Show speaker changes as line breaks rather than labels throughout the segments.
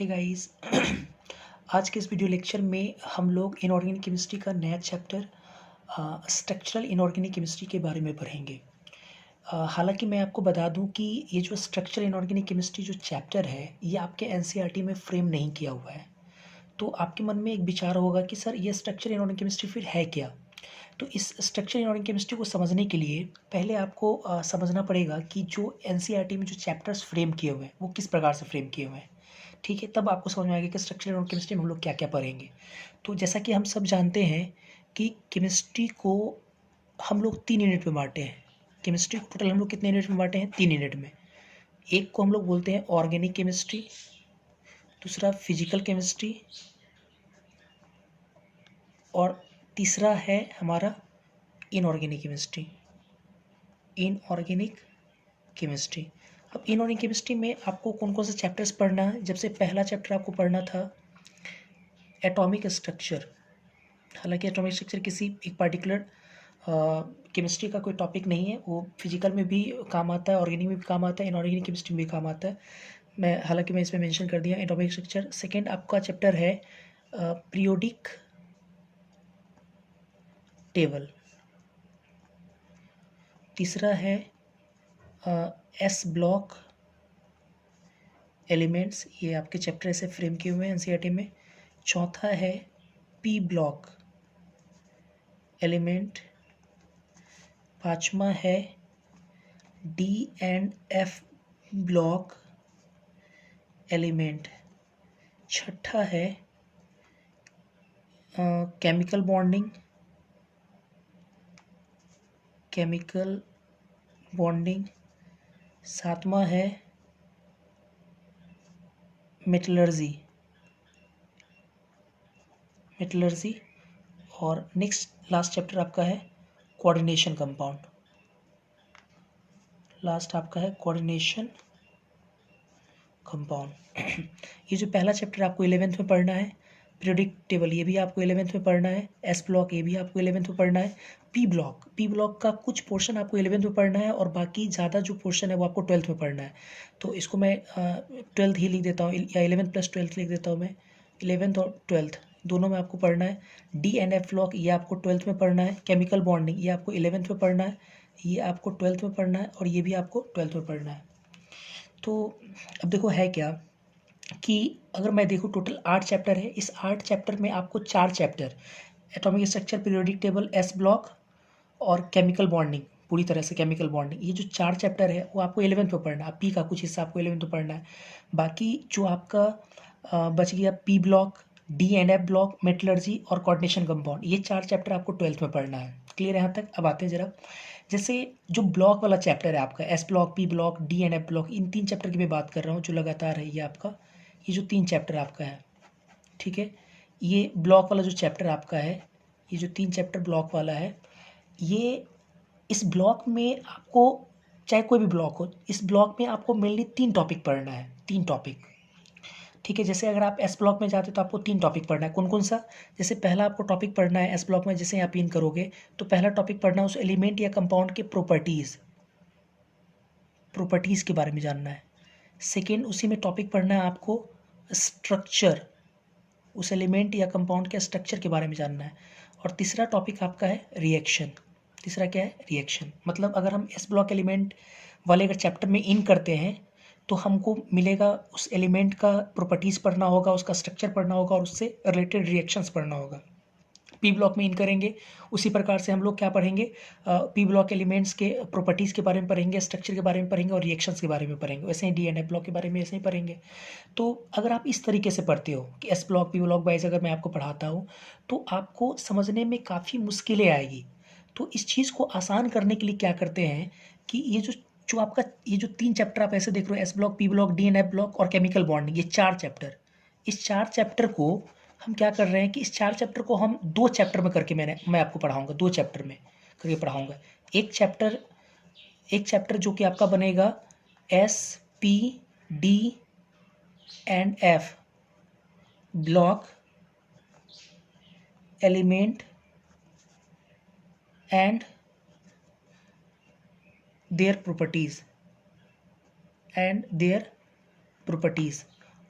Hey guys आज के इस वीडियो लेक्चर में हम लोग इनऑर्गेनिक केमिस्ट्री का नया चैप्टर स्ट्रक्चरल इनऑर्गेनिक केमिस्ट्री के बारे में पढ़ेंगे। हालांकि मैं आपको बता दूं कि ये जो स्ट्रक्चरल इनऑर्गेनिक केमिस्ट्री जो चैप्टर है ये आपके एनसीईआरटी में फ्रेम नहीं किया हुआ है। तो आपके मन में एक विचार होगा कि सर ये स्ट्रक्चरल इनऑर्गेनिक केमिस्ट्री फिर है क्या। तो इस स्ट्रक्चरल इनऑर्गेनिक केमिस्ट्री को समझने के लिए पहले आपको समझना पड़ेगा कि जो एनसीईआरटी में जो चैप्टर्स फ्रेम किए हुए हैं वो किस प्रकार से फ्रेम किए हुए हैं। ठीक है, तब आपको समझ में आएगा कि स्ट्रक्चरल और केमिस्ट्री में हम लोग क्या क्या पढ़ेंगे। तो जैसा कि हम सब जानते हैं कि केमिस्ट्री को हम लोग 3 यूनिट में बांटे हैं। केमिस्ट्री को टोटल हम लोग कितने यूनिट में बांटे हैं? 3 यूनिट में। एक को हम लोग बोलते हैं ऑर्गेनिक केमिस्ट्री, दूसरा फिजिकल केमिस्ट्री और तीसरा है हमारा इनऑर्गेनिक केमिस्ट्री। Inorganic chemistry. अब इनऑर्गेनिक केमिस्ट्री में आपको कौन कौन से चैप्टर्स पढ़ना है? जब से पहला चैप्टर आपको पढ़ना था एटॉमिक स्ट्रक्चर। हालांकि एटॉमिक स्ट्रक्चर किसी एक पार्टिकुलर केमिस्ट्री का कोई टॉपिक नहीं है, वो फिजिकल में भी काम आता है, ऑर्गेनिक में भी काम आता है, इनऑर्गेनिक केमिस्ट्री में भी काम आता है। मैं इसमें मेंशन कर दिया एटॉमिक स्ट्रक्चर। सेकेंड आपका चैप्टर है पीरियोडिक टेबल। तीसरा है एस ब्लॉक एलिमेंट्स, ये आपके चैप्टर ऐसे फ्रेम किए हुए हैं एनसीईआरटी में। चौथा है पी ब्लॉक एलिमेंट। पांचवा है D and F block element. छठा है केमिकल बॉन्डिंग। सातवां है मेटलर्जी। और नेक्स्ट लास्ट चैप्टर आपका है कोऑर्डिनेशन कंपाउंड। लास्ट आपका है कोऑर्डिनेशन कंपाउंड। ये जो पहला चैप्टर आपको 11th में पढ़ना है, पीरियोडिक टेबल, ये भी आपको 11th में पढ़ना है। एस ब्लॉक, ये भी आपको 11th में पढ़ना है। पी ब्लॉक का कुछ पोर्शन आपको 11th में पढ़ना है और बाकी ज़्यादा जो पोर्शन है वो आपको 12th में पढ़ना है। तो इसको मैं 12th ही लिख देता हूँ, या 11th + 12th लिख देता हूँ मैं। 11th और 12th दोनों में आपको पढ़ना है। डी एंड एफ ब्लॉक ये आपको 12th में पढ़ना है। केमिकल बॉन्डिंग ये आपको 11th में पढ़ना है, ये आपको 12th में पढ़ना है, और ये भी आपको 12th में पढ़ना है। तो अब देखो है क्या कि अगर मैं देखूँ टोटल 8 चैप्टर है। इस 8 चैप्टर में आपको 4 chapter atomic structure, periodic table, S block और केमिकल बॉन्डिंग, पूरी तरह से केमिकल बॉन्डिंग, ये जो 4 चैप्टर है वो आपको 11th में पढ़ना है। पी का कुछ हिस्सा आपको 11th में पढ़ना है। बाकी जो आपका बच गया P block, D and F block, metallurgy और कोऑर्डिनेशन कंपाउंड, ये 4 चैप्टर आपको 12th में पढ़ना है। क्लियर है यहाँ तक? अब आते हैं जरा, जैसे जो ब्लॉक वाला चैप्टर है आपका S block, P block, D and F block, in 3 chapter की मैं बात कर रहा हूँ जो लगातार है। ये आपका ये जो 3 चैप्टर आपका है, ठीक है, ये ब्लॉक वाला जो चैप्टर आपका है, ये जो 3 चैप्टर ब्लॉक वाला है, ये इस ब्लॉक में आपको, चाहे कोई भी ब्लॉक हो, इस ब्लॉक में आपको मेनली 3 टॉपिक पढ़ना है। 3 टॉपिक, ठीक है। जैसे अगर आप एस ब्लॉक में जाते तो आपको 3 टॉपिक पढ़ना है। कौन कौन सा? जैसे पहला आपको टॉपिक पढ़ना है एस ब्लॉक में, जैसे आप इन करोगे तो पहला टॉपिक पढ़ना है उस एलिमेंट या कंपाउंड के प्रॉपर्टीज़ के बारे में जानना है। सेकेंड, उसी में टॉपिक पढ़ना है आपको स्ट्रक्चर, उस एलिमेंट या कंपाउंड के स्ट्रक्चर के बारे में जानना है। और तीसरा टॉपिक आपका है रिएक्शन। तीसरा क्या है? रिएक्शन। मतलब अगर हम एस ब्लॉक एलिमेंट वाले अगर चैप्टर में इन करते हैं तो हमको मिलेगा उस एलिमेंट का प्रॉपर्टीज़ पढ़ना होगा, उसका स्ट्रक्चर पढ़ना होगा और उससे रिलेटेड रिएक्शंस पढ़ना होगा। पी ब्लॉक में इन करेंगे उसी प्रकार से हम लोग क्या पढ़ेंगे, पी ब्लॉक एलिमेंट्स के प्रॉपर्टीज़ के बारे में पढ़ेंगे, स्ट्रक्चर के बारे में पढ़ेंगे और रिएक्शंस के बारे में पढ़ेंगे। वैसे ही डी एंड एफ ब्लॉक के बारे में ऐसे ही पढ़ेंगे। तो अगर आप इस तरीके से पढ़ते हो कि S block, P block wise अगर मैं आपको पढ़ाता हूँ तो आपको समझने में काफ़ी मुश्किलें आएगी। तो इस चीज़ को आसान करने के लिए क्या करते हैं कि ये जो आपका ये जो 3 चैप्टर आप ऐसे देख रहे हो, S block, P block, D and F block और केमिकल बॉन्डिंग, ये 4 चैप्टर, इस 4 चैप्टर को हम क्या कर रहे हैं कि इस 4 चैप्टर को हम 2 चैप्टर में करके मैं आपको पढ़ाऊँगा, 2 चैप्टर में करके पढ़ाऊँगा। एक चैप्टर जो कि आपका बनेगा S, P, D and F block element and their properties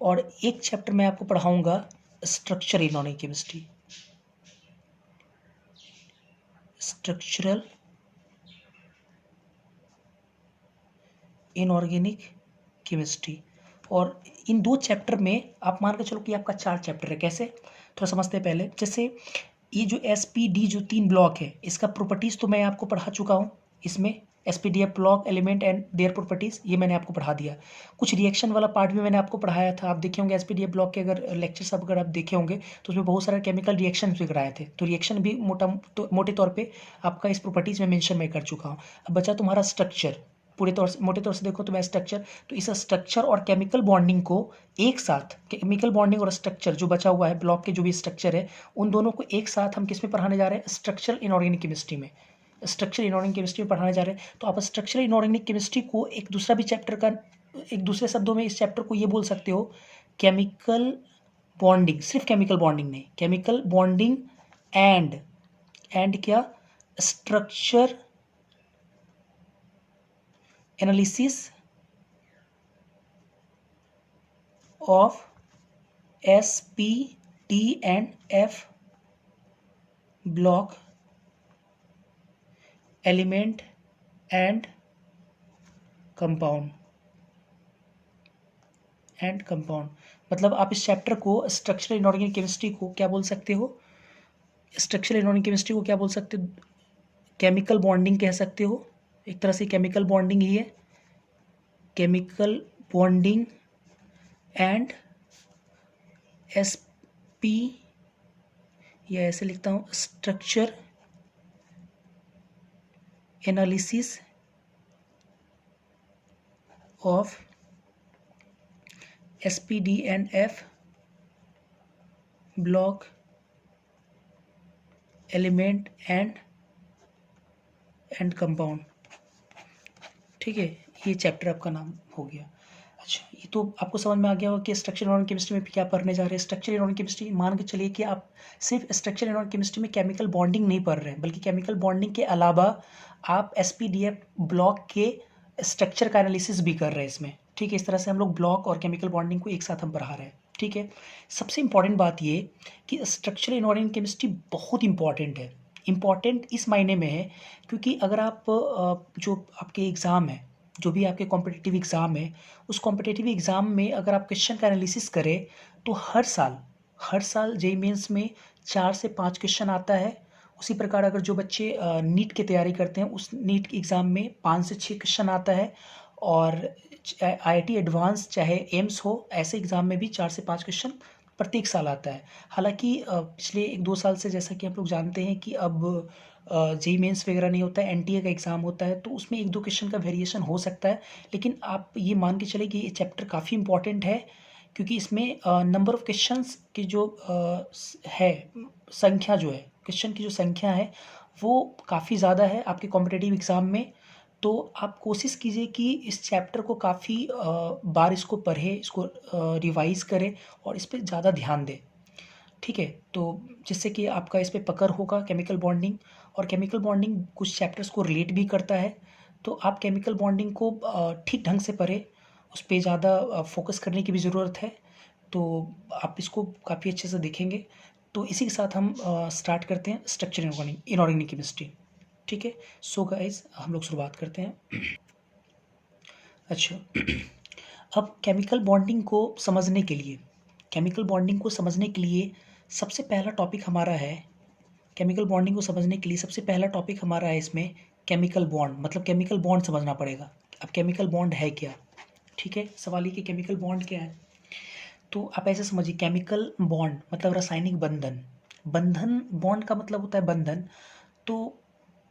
और एक चैप्टर मैं आपको पढ़ाऊंगा structure inorganic chemistry, structural inorganic chemistry. और इन 2 चैप्टर में आप मान के चलो कि आपका 4 चैप्टर है। कैसे, थोड़ा समझते हैं पहले। जैसे ये जो SPD जो 3 ब्लॉक है, इसका प्रॉपर्टीज़ तो मैं आपको पढ़ा चुका हूँ। इसमें SPDF block, element and their properties, ये मैंने आपको पढ़ा दिया। कुछ रिएक्शन वाला पार्ट भी मैंने आपको पढ़ाया था। आप देखे होंगे SPDF ब्लॉक के अगर लेक्चर्स अगर आप देखे होंगे तो उसमें बहुत सारे केमिकल रिएक्शन भी कराए थे। तो रिएक्शन भी मोटे तौर पर आपका इस प्रॉपर्टीज़ में मेंशन मैं कर चुका हूँ। अब बचा तुम्हारा स्ट्रक्चर। पूरे तौर से मोटे तौर से देखो तो मैं स्ट्रक्चर, तो इस स्ट्रक्चर और केमिकल बॉन्डिंग को एक साथ, केमिकल बॉन्डिंग और स्ट्रक्चर जो बचा हुआ है ब्लॉक के जो भी स्ट्रक्चर है, उन दोनों को एक साथ हम किस में पढ़ाने जा रहे हैं, स्ट्रक्चरल इनऑर्गेनिक केमिस्ट्री में। स्ट्रक्चरल इनऑर्गेनिक केमिस्ट्री में पढ़ाने जा रहे हैं। तो आप स्ट्रक्चरल इनऑर्गेनिक केमिस्ट्री को एक दूसरा भी चैप्टर का, एक दूसरे शब्दों में इस चैप्टर को ये बोल सकते हो, केमिकल बॉन्डिंग। सिर्फ केमिकल बॉन्डिंग नहीं, केमिकल बॉन्डिंग एंड क्या, structure analysis of SPD and F block, element and compound मतलब आप इस चैप्टर को स्ट्रक्चरल इनऑर्गेनिक केमिस्ट्री को क्या बोल सकते हो, स्ट्रक्चरल इनऑर्गेनिक केमिस्ट्री को क्या बोल सकते हो, केमिकल बॉन्डिंग कह सकते हो। एक तरह से केमिकल बॉन्डिंग ही है, केमिकल बॉन्डिंग एंड SP, या ऐसे लिखता हूँ, structure analysis of SPD and F block, element and compound. ठीक है, ये चैप्टर आपका नाम हो गया। अच्छा, ये तो आपको समझ में आ गया होगा कि स्ट्रक्चर इनऑर्गेनिक केमिस्ट्री में क्या पढ़ने जा रहे हैं। स्ट्रक्चर इनऑर्गेनिक केमिस्ट्री मान के चलिए कि आप सिर्फ स्ट्रक्चर इनऑर्गेनिक केमिस्ट्री में केमिकल बॉन्डिंग नहीं पढ़ रहे हैं, बल्कि केमिकल बॉन्डिंग के अलावा आप SPDF ब्लॉक के स्ट्रक्चर का एनालिसिस भी कर रहे हैं इसमें। ठीक है, इस तरह से हम लोग ब्लॉक और केमिकल बॉन्डिंग को एक साथ हम पढ़ा रहे हैं। ठीक है, सबसे इंपॉर्टेंट बात ये कि स्ट्रक्चर इनऑर्गेनिक केमिस्ट्री बहुत इंपॉर्टेंट है। इंपॉर्टेंट इस मायने में है क्योंकि अगर आप जो आपके एग्ज़ाम है, जो भी आपके कॉम्पिटिटिव एग्ज़ाम है, उस कॉम्पिटिटिव एग्ज़ाम में अगर आप क्वेश्चन का एनालिसिस करें तो हर साल JEE मेंस में 4 से 5 क्वेश्चन आता है। उसी प्रकार अगर जो बच्चे नीट की तैयारी करते हैं, उस नीट एग्ज़ाम में 5 से 6 क्वेश्चन आता है। और IIT एडवांस चाहे एम्स हो, ऐसे एग्ज़ाम में भी 4 से 5 क्वेश्चन प्रत्येक साल आता है। हालांकि पिछले 1-2 साल से जैसा कि आप लोग जानते हैं कि अब JEE मेंस वगैरह नहीं होता है, NTA का एग्ज़ाम होता है, तो उसमें 1-2 क्वेश्चन का वेरिएशन हो सकता है। लेकिन आप ये मान के चले कि ये चैप्टर काफ़ी इंपॉर्टेंट है क्योंकि इसमें नंबर ऑफ़ क्वेश्चंस की जो है संख्या, जो है क्वेश्चन की जो संख्या है वो काफ़ी ज़्यादा है आपके कॉम्पिटिटिव एग्ज़ाम में। तो आप कोशिश कीजिए कि इस चैप्टर को काफ़ी बार इसको पढ़ें, इसको रिवाइज़ करें और इस पे ज़्यादा ध्यान दें। ठीक है, तो जिससे कि आपका इस पे पकड़ होगा केमिकल बॉन्डिंग। और केमिकल बॉन्डिंग कुछ चैप्टर्स को रिलेट भी करता है, तो आप केमिकल बॉन्डिंग को ठीक ढंग से पढ़ें, उस पे ज़्यादा फोकस करने की भी ज़रूरत है। तो आप इसको काफ़ी अच्छे से देखेंगे। तो इसी के साथ हम स्टार्ट करते हैं स्ट्रक्चर इनऑर्गेनिक केमिस्ट्री। ठीक है, सो गाइस हम लोग शुरुआत करते हैं। अच्छा, अब केमिकल बॉन्डिंग को समझने के लिए सबसे पहला टॉपिक हमारा है, केमिकल बॉन्डिंग को समझने के लिए सबसे पहला टॉपिक हमारा है इसमें केमिकल बॉन्ड। मतलब केमिकल बॉन्ड समझना पड़ेगा। अब केमिकल बॉन्ड है क्या? ठीक है, सवाल ये कि केमिकल बॉन्ड क्या है। तो आप ऐसे समझिए, केमिकल बॉन्ड मतलब रासायनिक बंधन। बॉन्ड का मतलब होता है बंधन। तो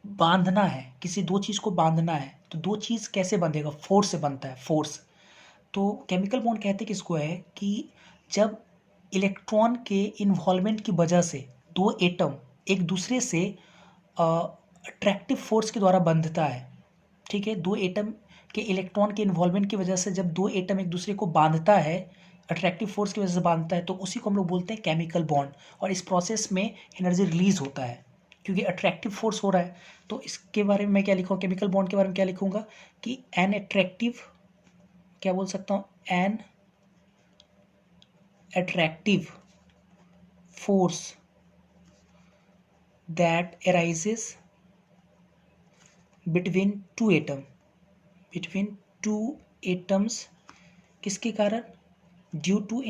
बांधना है, किसी 2 चीज़ को बांधना है, तो 2 चीज़ कैसे बंधेगा? फोर्स से बनता है, फोर्स। तो केमिकल बॉन्ड कहते किसको है कि जब इलेक्ट्रॉन के इन्वॉल्वमेंट की वजह से 2 एटम एक दूसरे से अट्रैक्टिव फोर्स के द्वारा बंधता है। ठीक है, 2 एटम के इलेक्ट्रॉन के इन्वॉल्वमेंट की वजह से जब 2 एटम एक दूसरे को बांधता है, अट्रैक्टिव फोर्स की वजह से बांधता है, तो उसी को हम लोग बोलते हैं केमिकल बॉन्ड। और इस प्रोसेस में एनर्जी रिलीज होता है क्योंकि अट्रैक्टिव फोर्स हो रहा है। तो इसके बारे में मैं क्या लिखूँगा, केमिकल बॉन्ड के बारे में क्या लिखूँगा कि एन अट्रैक्टिव, क्या बोल सकता हूँ, an attractive force that arises between two atoms किसके कारण? Due to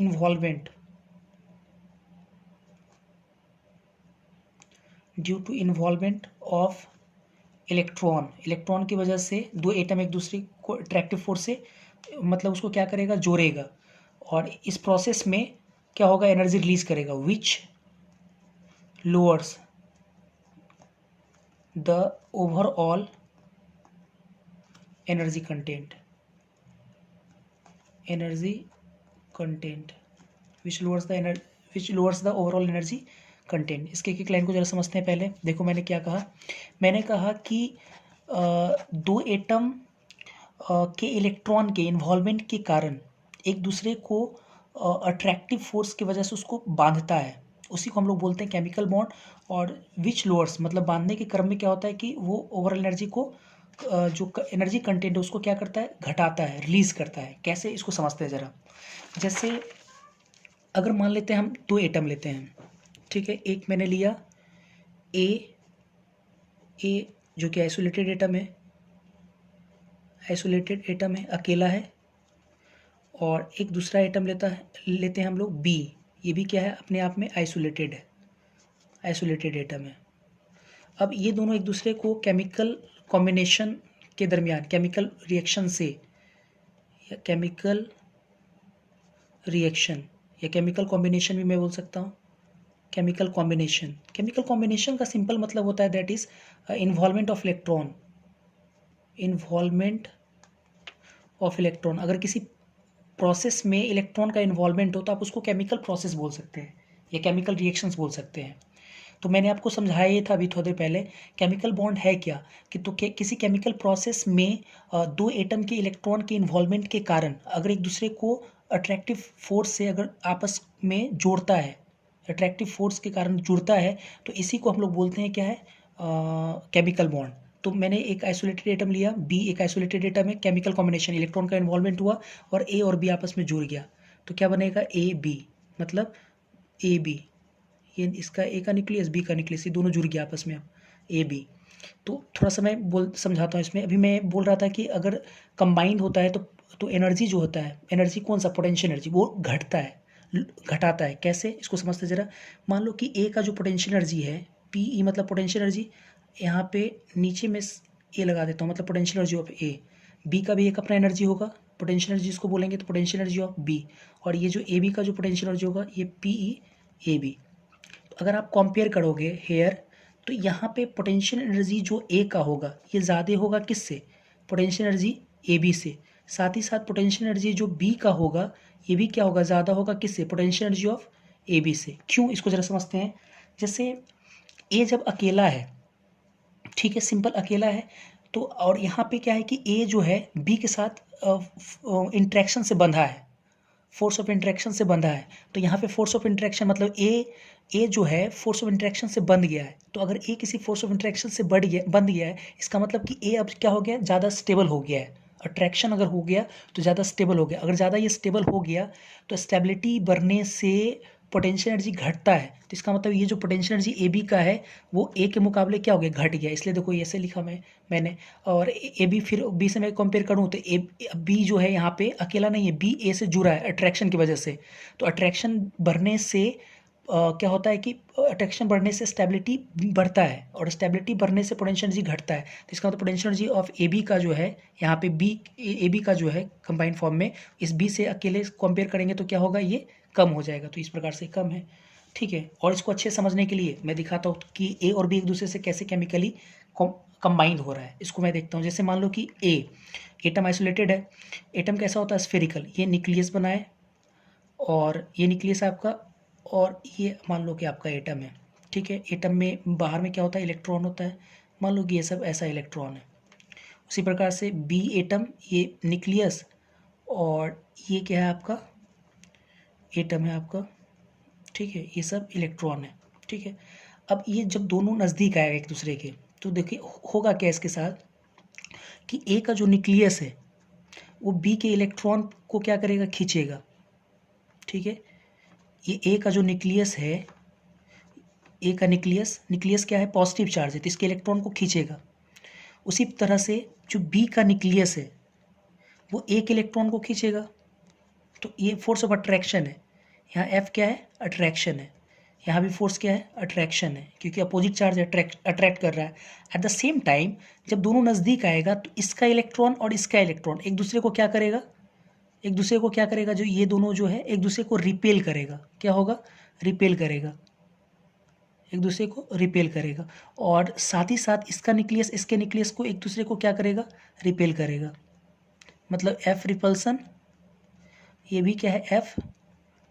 involvement of electron की वजह से दो एटम एक दूसरे को अट्रैक्टिव फोर्स से मतलब उसको क्या करेगा, जोड़ेगा, और इस प्रोसेस में क्या होगा, एनर्जी रिलीज करेगा, which lowers the overall energy content which lowers the overall energy content. इसके एक लाइन को जरा समझते हैं पहले। देखो मैंने क्या कहा, मैंने कहा कि दो एटम के इलेक्ट्रॉन के इन्वॉल्वमेंट के कारण एक दूसरे को अट्रैक्टिव फोर्स की वजह से उसको बांधता है, उसी को हम लोग बोलते हैं केमिकल बॉन्ड। और विच लोअर्स मतलब बांधने के क्रम में क्या होता है कि वो ओवरऑल एनर्जी को जो एनर्जी कंटेंट है उसको क्या करता है, घटाता है, रिलीज करता है। कैसे, इसको समझते हैं ज़रा। जैसे अगर मान लेते हैं हम दो एटम लेते हैं, ठीक है, एक मैंने लिया ए जो कि आइसोलेटेड एटम है, अकेला है, और एक दूसरा एटम लेते हैं हम लोग बी, ये भी क्या है, अपने आप में आइसोलेटेड एटम है। अब ये दोनों एक दूसरे को केमिकल कॉम्बिनेशन के दरमियान, केमिकल रिएक्शन या केमिकल कॉम्बिनेशन भी मैं बोल सकता हूँ। केमिकल कॉम्बिनेशन का सिंपल मतलब होता है that is involvement of electron. अगर किसी प्रोसेस में इलेक्ट्रॉन का इन्वॉल्वमेंट हो तो आप उसको केमिकल प्रोसेस बोल सकते हैं या केमिकल रिएक्शंस बोल सकते हैं। तो मैंने आपको समझाया ये था अभी थोड़ी देर पहले, केमिकल बॉन्ड है क्या, कि तो किसी केमिकल प्रोसेस में दो एटम के इलेक्ट्रॉन के इन्वॉल्वमेंट के कारण अगर एक दूसरे को अट्रैक्टिव फोर्स से अगर आपस में जोड़ता है, अट्रैक्टिव फोर्स के कारण जुड़ता है, तो इसी को हम लोग बोलते हैं क्या है, केमिकल बॉन्ड। तो मैंने एक आइसोलेटेड एटम लिया, बी एक आइसोलेटेड एटम है, केमिकल कॉम्बिनेशन, इलेक्ट्रॉन का इन्वॉल्वमेंट हुआ और ए और बी आपस में जुड़ गया, तो क्या बनेगा, ए बी, मतलब ए बी, ये इसका ए का न्यूक्लियस, बी का न्यूक्लियस, ये दोनों जुड़ गया आपस में, ए बी। तो थोड़ा सा मैं समझाता हूँ इसमें। अभी मैं बोल रहा था कि अगर कंबाइंड होता है तो एनर्जी जो होता है, एनर्जी कौन सा, पोटेंशियल एनर्जी, वो घटाता है। कैसे, इसको समझते जरा। मान लो कि ए का जो पोटेंशियल एनर्जी है, पी ई मतलब पोटेंशियल एनर्जी, यहाँ पे नीचे में ए लगा देता हूँ, मतलब potential energy of A. B का भी एक अपना एनर्जी होगा, पोटेंशियल एनर्जी इसको बोलेंगे, तो पोटेंशियल एनर्जी ऑफ बी। और ये जो ए बी का जो पोटेंशियल एनर्जी होगा, ये पी ई ए बी। अगर आप कंपेयर करोगे हेयर, तो यहाँ पे पोटेंशियल एनर्जी जो ए का होगा ये ज़्यादा होगा किससे, पोटेंशियल एनर्जी ए बी से। साथ ही साथ पोटेंशियल एनर्जी जो बी का होगा ये भी क्या होगा, ज़्यादा होगा किससे, potential energy of A B से। क्यों, इसको ज़रा समझते हैं। जैसे ए जब अकेला है, ठीक है, सिंपल अकेला है, तो और यहाँ पे क्या है कि ए जो है बी के साथ इंट्रैक्शन से बंधा है, फोर्स ऑफ इंटरेक्शन से बंधा है। तो यहाँ पे फोर्स ऑफ इंटरेक्शन मतलब ए जो है फोर्स ऑफ इंटरेक्शन से बंध गया है। तो अगर ए किसी फोर्स ऑफ इंटरेक्शन से बंध गया है, इसका मतलब कि ए अब क्या हो गया, ज़्यादा स्टेबल हो गया है। अट्रैक्शन अगर हो गया तो ज़्यादा स्टेबल हो गया। अगर ज़्यादा ये स्टेबल हो गया तो स्टेबिलिटी बढ़ने से पोटेंशियल एनर्जी घटता है। तो इसका मतलब ये जो पोटेंशियल एनर्जी ए बी का है वो ए के मुकाबले क्या हो गया, घट गया। इसलिए देखो ऐसे लिखा मैंने। और ए बी, फिर बी से मैं कंपेयर करूँ तो ए बी जो है यहाँ पे अकेला नहीं है, बी ए से जुड़ा है अट्रैक्शन की वजह से। तो अट्रैक्शन बढ़ने से क्या होता है कि अट्रैक्शन बढ़ने से स्टेबिलिटी बढ़ता है, और स्टेबिलिटी बढ़ने से पोटेंशियल एनर्जी घटता है। तो इसका मतलब potential energy of A B का जो है यहाँ पे ए बी का जो है कंबाइंड फॉर्म में, इस बी से अकेले कंपेयर करेंगे तो क्या होगा, ये कम हो जाएगा। तो इस प्रकार से कम है, ठीक है। और इसको अच्छे समझने के लिए मैं दिखाता हूँ कि ए और बी एक दूसरे से कैसे केमिकली कंबाइंड हो रहा है। इसको मैं देखता हूँ। जैसे मान लो कि एटम आइसोलेटेड है। एटम कैसा होता है, स्फेरिकल, ये न्यूक्लियस बनाए, और ये न्यूक्लियस आपका, और ये मान लो कि आपका एटम है, ठीक है। एटम में बाहर में क्या होता है, इलेक्ट्रॉन होता है। मान लो कि ये सब ऐसा इलेक्ट्रॉन है। उसी प्रकार से बी एटम, ये न्यूक्लियस, और ये क्या है आपका, एटम है आपका, ठीक है। ये सब इलेक्ट्रॉन है, ठीक है। अब ये जब दोनों नज़दीक आएगा एक दूसरे के, तो देखिए होगा क्या इसके साथ कि ए का जो न्यूक्लियस है वो बी के इलेक्ट्रॉन को क्या करेगा, खींचेगा, ठीक है। ये ए का जो न्यूक्लियस है, ए का न्यूक्लियस क्या है, पॉजिटिव चार्ज है तो इसके इलेक्ट्रॉन को खींचेगा। उसी तरह से जो बी का न्यूक्लियस है वो ए के इलेक्ट्रॉन को खींचेगा। तो ये फोर्स ऑफ अट्रैक्शन है। यहाँ एफ क्या है, अट्रैक्शन है। यहाँ भी फोर्स क्या है, अट्रैक्शन है, क्योंकि अपोजिट चार्ज अट्रैक्ट कर रहा है। एट द सेम टाइम जब दोनों नज़दीक आएगा तो इसका इलेक्ट्रॉन और इसका इलेक्ट्रॉन एक दूसरे को क्या करेगा, जो ये दोनों जो है एक दूसरे को रिपेल करेगा। क्या होगा, रिपेल करेगा, एक दूसरे को रिपेल करेगा। और साथ ही साथ इसका न्यूक्लियस इसके न्यूक्लियस को एक दूसरे को क्या करेगा, रिपेल करेगा। मतलब एफ रिपल्सन, ये भी क्या है, एफ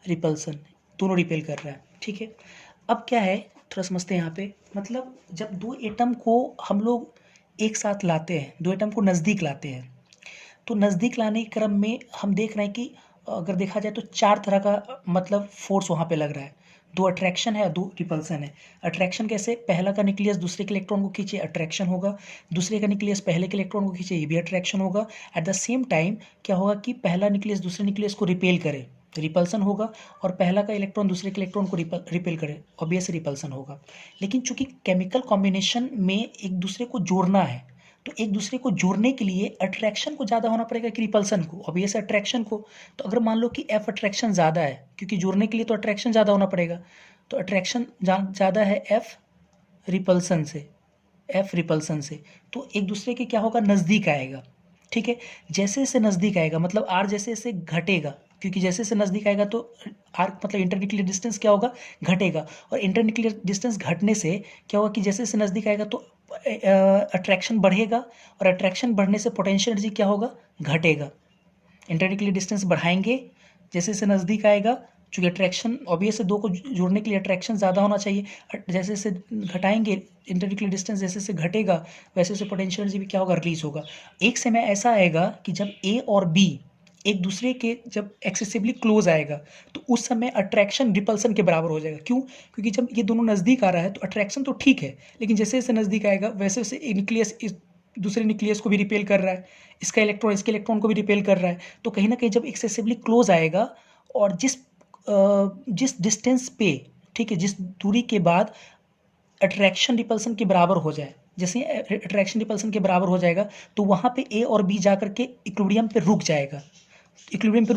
रिपल्सन, दोनों रिपेल कर रहा है। ठीक है, अब क्या है थोड़ा समझते हैं यहाँ पे। मतलब जब दो एटम को हम लोग एक साथ लाते हैं, दो एटम को नज़दीक लाते हैं, तो नज़दीक लाने के क्रम में हम देख रहे हैं कि अगर देखा जाए तो चार तरह का मतलब फोर्स वहाँ पे लग रहा है। दो अट्रैक्शन है, दो रिपल्सन है। अट्रैक्शन कैसे, पहला का न्यूक्लियस दूसरे के इलेक्ट्रॉन को खींचे, अट्रैक्शन होगा। दूसरे का न्यूक्लियस पहले के इलेक्ट्रॉन को खींचे, ये भी अट्रैक्शन होगा। एट द सेम टाइम क्या होगा कि पहला न्यूक्लियस दूसरे न्यूक्लियस को रिपेल करे, रिपल्सन होगा। और पहला का इलेक्ट्रॉन दूसरे के इलेक्ट्रॉन को रिपेल करे, ऑब्वियस रिपल्सन होगा। लेकिन चूंकि केमिकल कॉम्बिनेशन में एक दूसरे को जोड़ना है, तो एक दूसरे को जोड़ने के लिए अट्रैक्शन को ज़्यादा होना पड़ेगा कि रिपल्सन को, ऑब्वियस अट्रैक्शन को। तो अगर मान लो कि एफ अट्रैक्शन ज़्यादा है, क्योंकि जोड़ने के लिए तो अट्रैक्शन ज़्यादा होना पड़ेगा, तो अट्रैक्शन ज़्यादा है एफ रिपल्सन से, तो एक दूसरे के क्या होगा, नज़दीक आएगा। ठीक है, जैसे जैसे नज़दीक आएगा मतलब आर जैसे जैसे घटेगा, क्योंकि जैसे जैसे नज़दीक आएगा तो आर मतलब इंटरन्यूक्लियर डिस्टेंस क्या होगा, घटेगा। और इंटरन्यूक्लियर डिस्टेंस घटने से क्या होगा कि जैसे जैसे नज़दीक आएगा तो अट्रैक्शन बढ़ेगा, और अट्रैक्शन बढ़ने से पोटेंशियल एनर्जी क्या होगा, घटेगा। इंटरन्यूक्लियर डिस्टेंस बढ़ाएंगे जैसे जैसे नज़दीक आएगा, चूँकि अट्रैक्शन ऑब्वियस से दो को जोड़ने के लिए अट्रैक्शन ज़्यादा होना चाहिए। जैसे जैसे घटाएंगे इंटरन्यूक्लियर डिस्टेंस जैसे जैसे घटेगा, वैसे वैसे पोटेंशियल एनर्जी भी क्या होगा, रिलीज होगा। एक समय ऐसा आएगा कि जब ए और बी एक दूसरे के जब एक्सेसिवली क्लोज आएगा, तो उस समय अट्रैक्शन रिपल्सन के बराबर हो जाएगा। क्यों, क्योंकि जब ये दोनों नज़दीक आ रहा है तो अट्रैक्शन तो ठीक है, लेकिन जैसे जैसे नज़दीक आएगा वैसे वैसे न्यूक्लियस इस दूसरे न्यूक्लियस को भी रिपेल कर रहा है, इसका इलेक्ट्रॉन इसके इलेक्ट्रॉन को भी रिपेल कर रहा है। तो कहीं ना कहीं जब एक्सेसिवली क्लोज आएगा और जिस डिस्टेंस पे, ठीक है, जिस दूरी के बाद अट्रैक्शन रिपल्सन के बराबर हो जाए, जैसे अट्रैक्शन रिपल्सन के बराबर हो जाएगा तो वहाँ पे ए और बी जा करके इक्विलिब्रियम पे रुक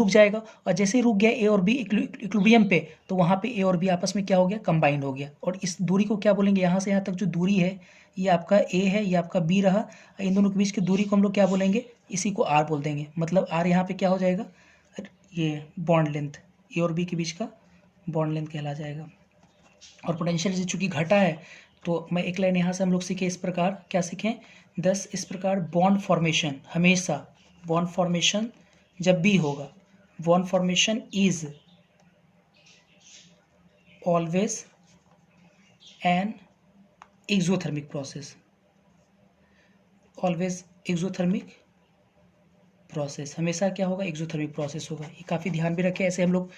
जाएगा, और जैसे ही रुक गया ए और बी इक्विलिब्रियम पे, तो वहाँ पे ए और बी आपस में क्या हो गया, कंबाइन हो गया। और इस दूरी को क्या बोलेंगे, यहाँ से यहाँ तक जो दूरी है ये आपका ए है, ये आपका बी रहा। इन दोनों के बीच की दूरी को हम लोग क्या बोलेंगे, इसी को आर बोल देंगे। मतलब आर यहाँ पे क्या हो जाएगा, ये बॉन्ड लेंथ, ए और बी के बीच का बॉन्ड लेंथ कहला जाएगा। और पोटेंशियल एनर्जी चूंकि घटा है, तो मैं एक लाइन यहाँ से हम लोग सीखे इस प्रकार, क्या सीखें, 10 इस प्रकार बॉन्ड फॉर्मेशन, हमेशा बॉन्ड फॉर्मेशन जब भी होगा, bond formation is always an exothermic process, always exothermic process, हमेशा क्या होगा, एक्सोथर्मिक प्रोसेस होगा। ये काफ़ी ध्यान भी रखें। ऐसे हम लोग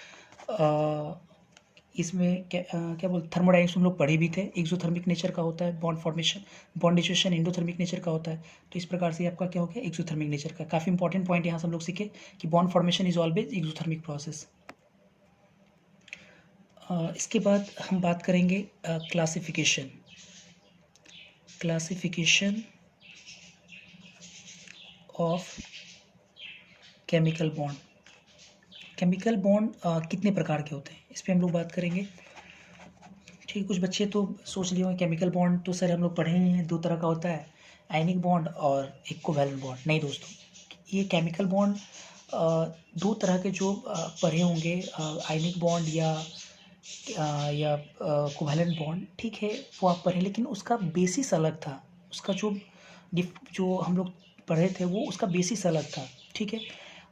इसमें क्या बोलते, थर्मोडायनेमिक्स हम लोग पढ़े भी थे। एक्सोथर्मिक नेचर का होता है bond formation, bond distribution endothermic nature का होता है। तो इस प्रकार से आपका क्या हो गया, एक्सोथर्मिक नेचर का। काफ़ी इंपॉर्टेंट पॉइंट यहाँ से हम लोग सीखे कि bond formation is always exothermic process. इसके बाद हम बात करेंगे classification of chemical bond. Chemical bond कितने प्रकार के होते हैं, इस पर हम लोग बात करेंगे। ठीक, कुछ बच्चे तो सोच लिए होंगे केमिकल बॉन्ड तो सर हम लोग पढ़े ही हैं, दो तरह का होता है, आयनिक बॉन्ड और एक कोवैलेंट बॉन्ड। नहीं दोस्तों, ये केमिकल बॉन्ड दो तरह के जो पढ़े होंगे, आयनिक बॉन्ड या कोवैलेंट बॉन्ड, ठीक है, वो आप पढ़े, लेकिन उसका बेसिस अलग था। उसका जो हम लोग पढ़े थे वो उसका बेसिस अलग था। ठीक है,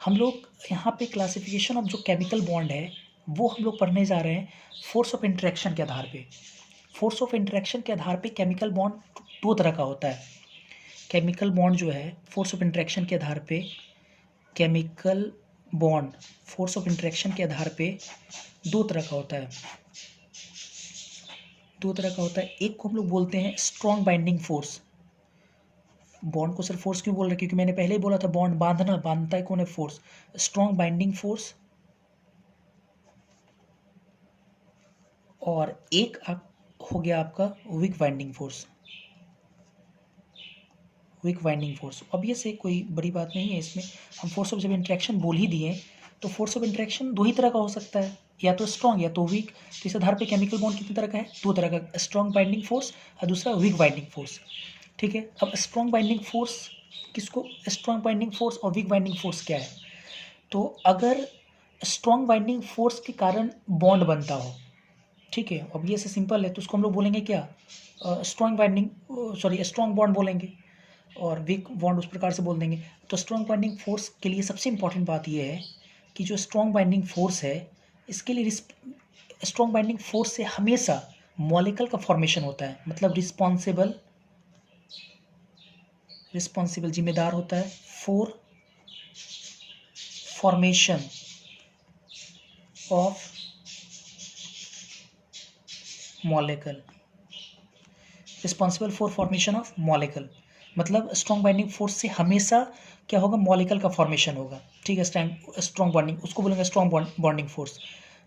हम लोग यहाँ पे क्लासिफिकेशन ऑफ जो केमिकल बॉन्ड है वो हम लोग पढ़ने जा रहे हैं फोर्स ऑफ इंटरेक्शन के आधार पे। फोर्स ऑफ इंटरेक्शन के आधार पे केमिकल बॉन्ड दो तरह का होता है। केमिकल बॉन्ड जो है फोर्स ऑफ इंटरेक्शन के आधार पे, chemical bond force of interaction के आधार पे दो तरह का होता है। एक को हम लोग बोलते हैं स्ट्रॉन्ग बाइंडिंग फोर्स। बॉन्ड को सर फोर्स क्यों बोल रहे हैं, क्योंकि मैंने पहले ही बोला था बॉन्ड बांधता है कौन है, फोर्स। स्ट्रॉन्ग बाइंडिंग फोर्स और एक आप हो गया आपका weak binding force. Weak binding force अब ये से कोई बड़ी बात नहीं है इसमें, हम फोर्स ऑफ जब इंट्रैक्शन बोल ही दिए तो फोर्स ऑफ इंट्रैक्शन दो ही तरह का हो सकता है, या तो स्ट्रॉन्ग या तो वीक। तो इस आधार पे केमिकल बॉन्ड कितनी तरह का है, दो तरह का, स्ट्रॉन्ग बाइंडिंग फोर्स और दूसरा वीक बाइंडिंग फोर्स। ठीक है, अब स्ट्रॉन्ग बाइंडिंग फोर्स किसको, स्ट्रॉन्ग बाइंडिंग फोर्स और वीक बाइंडिंग फोर्स क्या है। तो अगर स्ट्रॉन्ग बाइंडिंग फोर्स के कारण बॉन्ड बनता हो, ठीक है, अब ये से सिंपल है, तो उसको हम लोग बोलेंगे क्या, strong binding, sorry strong bond बोलेंगे, और वीक बॉन्ड उस प्रकार से बोल देंगे। तो स्ट्रॉन्ग बाइंडिंग फोर्स के लिए सबसे इंपॉर्टेंट बात यह है कि जो स्ट्रॉन्ग बाइंडिंग फोर्स है, इसके लिए स्ट्रॉन्ग बाइंडिंग फोर्स से हमेशा मॉलिक्यूल का फॉर्मेशन होता है, मतलब रिस्पॉन्सिबल जिम्मेदार होता है for formation of molecule, responsible for formation of molecule, मतलब स्ट्रॉन्ग बाइंडिंग फोर्स से हमेशा क्या होगा, मॉलिक्यूल का फॉर्मेशन होगा। ठीक है, स्ट्रॉन्ग बॉन्डिंग उसको बोलेंगे स्ट्रॉन्ग बॉन्डिंग फोर्स।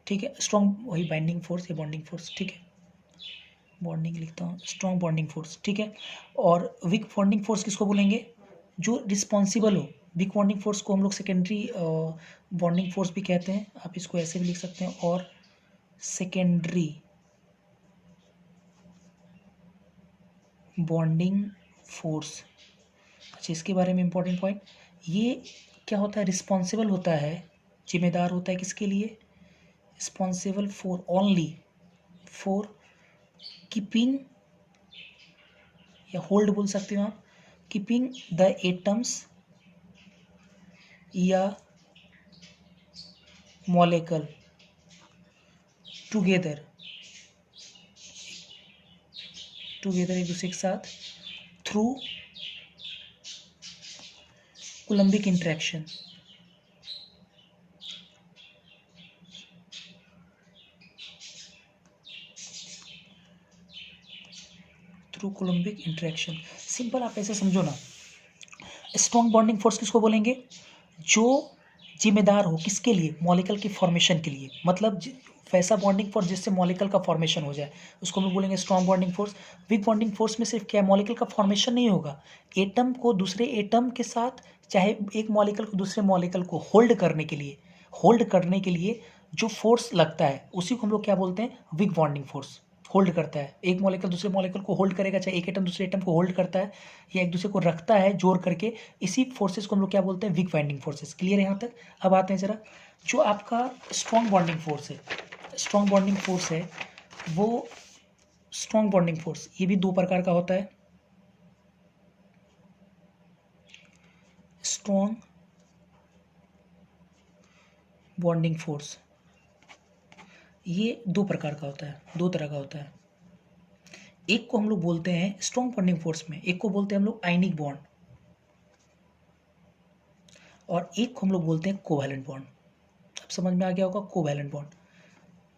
ठीक है, स्ट्रॉन्ग वही बाइंडिंग फोर्स या बॉन्डिंग फोर्स, ठीक है, बॉन्डिंग लिखता हूँ, स्ट्रॉन्ग बॉन्डिंग फोर्स। ठीक है, और वीक बॉन्डिंग फोर्स किसको बोलेंगे, जो रिस्पॉन्सिबल हो। वीक बॉन्डिंग फोर्स को हम लोग सेकेंडरी बॉन्डिंग फोर्स भी कहते हैं, आप इसको ऐसे भी लिख सकते हैं, और सेकेंडरी बॉन्डिंग फोर्स। अच्छा, इसके बारे में इंपॉर्टेंट पॉइंट, ये क्या होता है, रिस्पॉन्सिबल होता है, जिम्मेदार होता है किसके लिए, responsible for only for keeping, या होल्ड बोल सकते हो आप, कीपिंग द एटम्स या मॉलिक्यूल टुगेदर एक दूसरे के साथ through Coulombic interaction. Through Coulombic interaction, simple आप ऐसे समझो ना, स्ट्रॉन्ग बॉन्डिंग फोर्स किसको बोलेंगे, जो जिम्मेदार हो किसके लिए, मॉलिक्यूल की फॉर्मेशन के लिए, मतलब वैसा बॉन्डिंग फोर्स जिससे मॉलिक्यूल का फॉर्मेशन हो जाए, उसको हम बोलेंगे strong bonding force. Weak bonding force में सिर्फ क्या है, मॉलिक्यूल का फॉर्मेशन नहीं होगा, एटम को दूसरे एटम के साथ, चाहे एक मॉलिक्यूल को दूसरे मॉलिक्यूल को होल्ड करने के लिए जो फोर्स लगता है, उसी को हम लोग क्या बोलते हैं, वीक बॉन्डिंग फोर्स। होल्ड करता है, एक मॉलिक्यूल दूसरे मॉलिक्यूल को होल्ड करेगा, चाहे एक एटम दूसरे एटम को होल्ड करता है, या एक दूसरे को रखता है जोड़ करके, इसी फोर्सेस को हम लोग क्या बोलते हैं, वीक बाइंडिंग फोर्सेस। क्लियर है यहाँ तक। अब आते हैं जरा, जो आपका स्ट्रॉन्ग बॉन्डिंग फोर्स है, वो स्ट्रॉन्ग बॉन्डिंग फोर्स ये भी दो प्रकार का होता है, स्ट्रॉन्ग बॉन्डिंग फोर्स ये दो प्रकार का होता है, दो तरह का होता है। एक को हम लोग बोलते हैं स्ट्रॉन्ग बॉन्डिंग फोर्स में, एक को बोलते हैं हम लोग आयनिक बॉन्ड, और एक को हम लोग बोलते हैं कोवैलेंट बॉन्ड। अब समझ में आ गया होगा, कोवैलेंट बॉन्ड,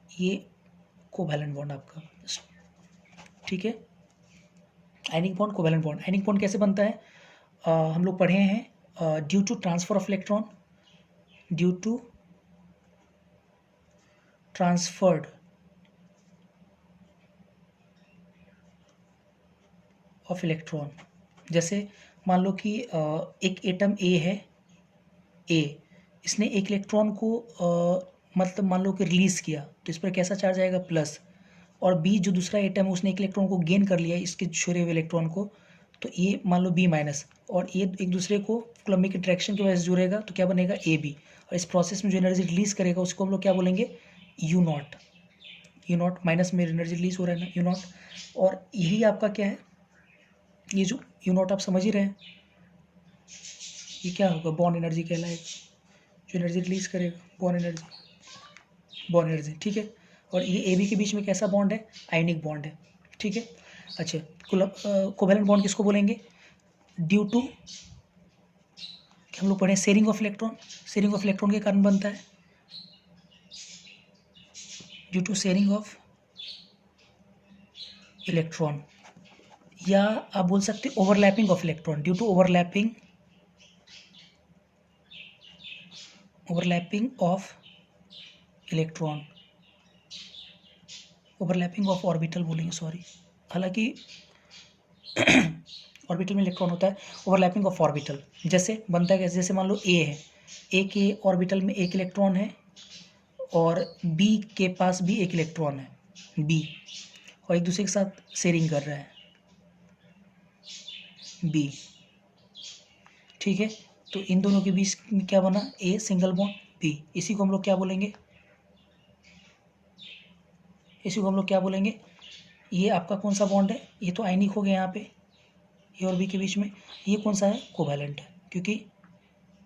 ये कोवैलेंट बॉन्ड आपका, ठीक है। Ionic bond, covalent bond, ionic bond कैसे बनता है, हम लोग पढ़े हैं, due to transfer of electron, due to transferred of electron. जैसे मान लो कि एक एटम ए है, इसने एक इलेक्ट्रॉन को मतलब मान लो कि रिलीज़ किया, तो इस पर कैसा चार्ज आएगा, प्लस। और बी जो दूसरा एटम है, उसने एक इलेक्ट्रॉन को गेन कर लिया, इसके छोड़े हुए इलेक्ट्रॉन को, तो ये मान लो बी माइनस, और ये एक दूसरे को कूलम्बिक इंटरेक्शन की वजह से जुड़ेगा, तो क्या बनेगा, ए बी। और इस प्रोसेस में जो एनर्जी रिलीज करेगा उसको हम लोग क्या बोलेंगे, यू नॉट, माइनस में एनर्जी रिलीज हो रहा है ना, यू नॉट। और यही आपका क्या है, ये जो यू नॉट आप समझ ही रहे हैं, ये क्या होगा, बॉन्ड एनर्जी कहलाएगा, जो एनर्जी रिलीज करेगा, बॉन्ड एनर्जी, ठीक है। और ये ए बी के बीच में कैसा बॉन्ड है, आयनिक बॉन्ड है, ठीक है। अच्छा, कोवैलेंट बॉन्ड किसको बोलेंगे, ड्यू टू, हम लोग पढ़े शेयरिंग ऑफ इलेक्ट्रॉन के कारण बनता है, due to sharing of electron, या आप बोल सकते overlapping of electron, due to overlapping of electron, overlapping of orbital बोलेंगे, सॉरी, हालांकि ऑर्बिटल में इलेक्ट्रॉन होता है। ओवरलैपिंग ऑफ ऑर्बिटल जैसे बनता है कैसे, जैसे मान लो ए है, ए के ऑर्बिटल में एक इलेक्ट्रॉन है और बी के पास भी एक इलेक्ट्रॉन है, बी, और एक दूसरे के साथ शेयरिंग कर रहा है बी, ठीक है। तो इन दोनों के बीच में क्या बना, ए सिंगल बॉन्ड बी, इसी को हम लोग क्या बोलेंगे, इसी को हम लोग क्या बोलेंगे, ये आपका कौन सा बॉन्ड है, ये तो आयनिक हो गया यहाँ पे, ए और बी के बीच में, ये कौन सा है, कोवैलेंट है, क्योंकि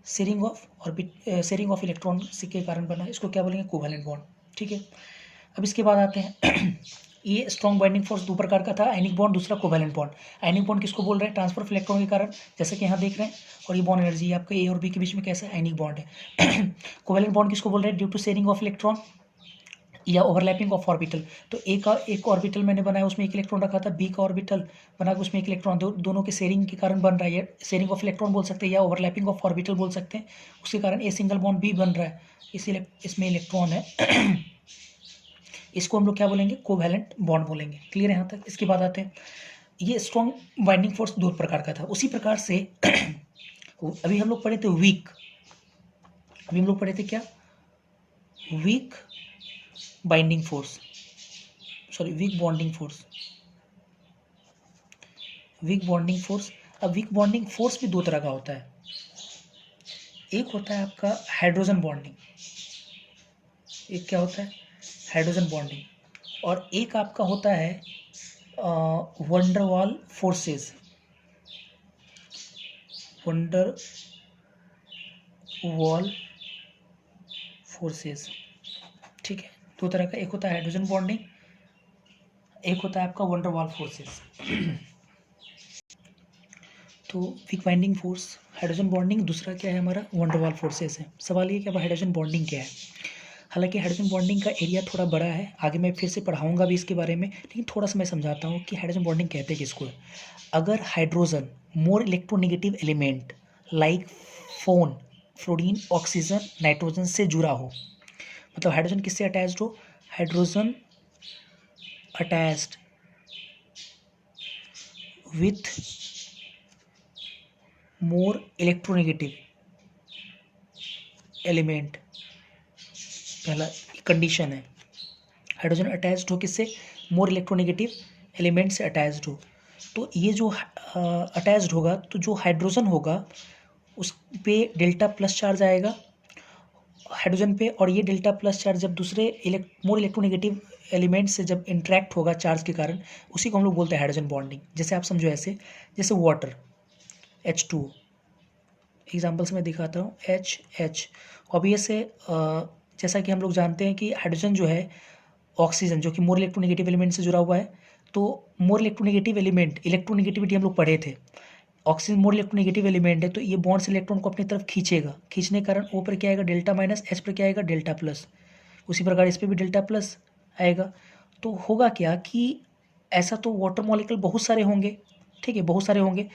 sharing of orbit, sharing of electron के कारण बना, इसको क्या बोलेंगे, कोवैलेंट बॉन्ड, ठीक है। अब इसके बाद आते हैं ये स्ट्रॉन्ग बाइंडिंग फोर्स दो प्रकार का था, आयनिक बॉन्ड, दूसरा कोवैलेंट बॉन्ड। आयनिक बॉन्ड किसको बोल रहे हैं, ट्रांसफर ऑफ इलेक्ट्रॉन के कारण, जैसे कि यहाँ देख रहे हैं, और ये बॉन्ड एनर्जी आपका ए और बी के बीच में कैसा आयनिक बॉन्ड है। कोवैलेंट बॉन्ड किसको बोल रहे हैं, due to sharing of electron या ओवरलैपिंग ऑफ ऑर्बिटल। तो ए का एक ऑर्बिटल मैंने बनाया, उसमें एक इलेक्ट्रॉन रखा था, बी का ऑर्बिटल बना के उसमें एक इलेक्ट्रॉन, दोनों के शेयरिंग के कारण बन रहा है, शेयरिंग ऑफ इलेक्ट्रॉन बोल सकते हैं या ओवरलैपिंग ऑफ ऑर्बिटल बोल सकते हैं, उसके कारण ए सिंगल बॉन्ड बी बन रहा है, इसीलिए इसमें इलेक्ट्रॉन है। इसको हम लोग क्या बोलेंगे, कोवैलेंट बॉन्ड बोलेंगे, क्लियर है यहाँ तक। इसके बाद आते हैं, ये स्ट्रॉन्ग बाइंडिंग फोर्स दो प्रकार का था, उसी प्रकार से अभी हम लोग पढ़े थे वीक, अभी हम लोग पढ़े थे क्या, weak binding force, sorry weak bonding force, weak bonding force. अब वीक बॉन्डिंग फोर्स भी दो तरह का होता है, एक होता है आपका हाइड्रोजन बॉन्डिंग, एक क्या होता है, हाइड्रोजन बॉन्डिंग, और एक आपका होता है van der Waals forces, wonder wall forces, ठीक है। दो तरह का, एक होता है हाइड्रोजन बॉन्डिंग, एक होता है आपका वंडरवॉल फोर्सेस। तो weak binding force hydrogen bonding, दूसरा क्या है हमारा, वंडरवॉल फोर्सेस है। सवाल ये कि अब हाइड्रोजन बॉन्डिंग क्या है, हालांकि हाइड्रोजन बॉन्डिंग का एरिया थोड़ा बड़ा है, आगे मैं फिर से पढ़ाऊंगा भी इसके बारे में, लेकिन थोड़ा सा मैं समझाता हूँ कि हाइड्रोजन बॉन्डिंग कहते हैं किसको है। अगर hydrogen more electronegative element like phone, fluorine, oxygen, nitrogen से जुड़ा हो, मतलब हाइड्रोजन किससे अटैच्ड हो, hydrogen attached with more electronegative element, पहला कंडीशन है, हाइड्रोजन अटैच्ड हो किससे, मोर इलेक्ट्रोनेगेटिव एलिमेंट से अटैच्ड हो। तो ये जो अटैच्ड होगा, तो जो हाइड्रोजन होगा उस पे डेल्टा प्लस चार्ज आएगा हाइड्रोजन पे, और ये डेल्टा प्लस चार्ज जब दूसरे मोर इलेक्ट्रोनेगेटिव एलिमेंट से जब इंटरेक्ट होगा चार्ज के कारण, उसी को हम लोग बोलते हैं हाइड्रोजन बॉन्डिंग। जैसे आप समझो ऐसे, जैसे वाटर H2, एग्जाम्पल से मैं दिखाता हूँ, H, ऑब्वियस है, जैसा कि हम लोग जानते हैं कि हाइड्रोजन जो है, ऑक्सीजन जो कि मोर इलेक्ट्रोनेगेटिव एलिमेंट से जुड़ा हुआ है, तो मोर इलेक्ट्रोनेगेटिव एलिमेंट, इलेक्ट्रोनेगेटिविटी हम लोग पढ़े थे, ऑक्सीजन मोर इलेक्ट्रोनेगेटिव एलिमेंट है, तो ये बॉन्ड से इलेक्ट्रॉन को अपनी तरफ खींचेगा, खींचने के कारण ओ पर क्या आएगा, डेल्टा माइनस, एच पर क्या आएगा, डेल्टा प्लस, उसी प्रकार इस पर भी डेल्टा प्लस आएगा। तो होगा क्या कि ऐसा तो वाटर मॉलिक्यूल बहुत सारे होंगे, ठीक है, बहुत सारे होंगे,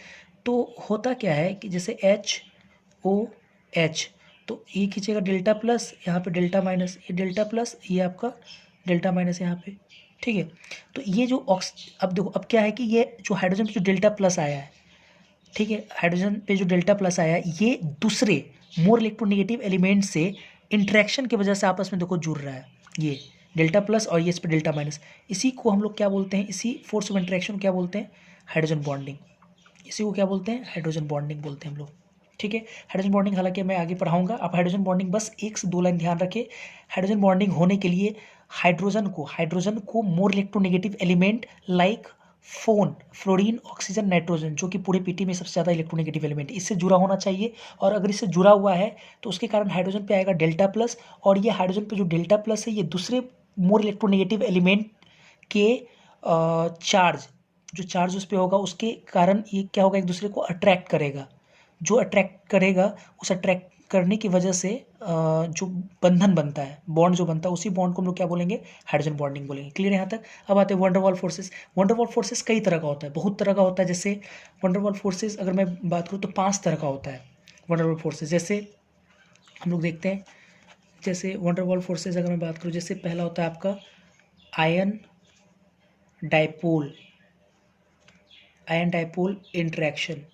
तो होता क्या है कि जैसे HOH, तो ये खींचेगा डेल्टा प्लस, यहाँ पे डेल्टा माइनस, ये डेल्टा प्लस, ये आपका डेल्टा माइनस यहाँ पे, ठीक है। तो ये जो अब देखो, अब क्या है कि ये जो हाइड्रोजन पे जो डेल्टा प्लस आया है, ठीक है, हाइड्रोजन पे जो डेल्टा प्लस आया है, ये दूसरे मोर इलेक्ट्रोनेगेटिव एलिमेंट से इंटरेक्शन की वजह से आपस में देखो जुड़ रहा है, ये डेल्टा प्लस और ये इस पर डेल्टा माइनस, इसी को हम लोग क्या बोलते हैं, इसी फोर्स ऑफ इंटरेक्शन क्या बोलते हैं, हाइड्रोजन बॉन्डिंग, इसी को क्या बोलते हैं, हाइड्रोजन बॉन्डिंग बोलते हैं हम लोग, ठीक है। हाइड्रोजन बॉन्डिंग हालांकि मैं आगे पढ़ाऊंगा, आप हाइड्रोजन बॉन्डिंग बस 1 से 2 लाइन ध्यान रखें। हाइड्रोजन बॉन्डिंग होने के लिए हाइड्रोजन को more electronegative element like phone, fluorine, oxygen, nitrogen, जो कि पूरे पीटी में सबसे ज़्यादा इलेक्ट्रोनेगेटिव एलिमेंट, इससे जुड़ा होना चाहिए, और अगर इससे जुड़ा हुआ है तो उसके कारण हाइड्रोजन पे आएगा डेल्टा प्लस, और ये हाइड्रोजन पे जो डेल्टा प्लस है, ये दूसरे मोर इलेक्ट्रोनेगेटिव एलिमेंट के जो चार्ज उस पर होगा, उसके कारण ये क्या होगा, एक दूसरे को अट्रैक्ट करेगा, जो अट्रैक्ट करेगा, उस अट्रैक्ट करने की वजह से जो बंधन बनता है, बॉन्ड जो बनता है, उसी बॉन्ड को हम लोग क्या बोलेंगे, हाइड्रोजन बॉन्डिंग बोलेंगे, क्लियर है यहाँ तक। अब आते हैं वंडरवॉल फोर्सेस। वंडरवॉल फोर्सेस कई तरह का होता है, बहुत तरह का होता है। जैसे वंडरवॉल फोर्सेस अगर मैं बात करूँ तो 5 तरह का होता है वंडरवॉल फोर्सेस। जैसे हम लोग देखते हैं, जैसे वंडरवॉल फोर्सेस अगर मैं बात करूँ, जैसे पहला होता है आपका ion dipole, ion dipole interaction.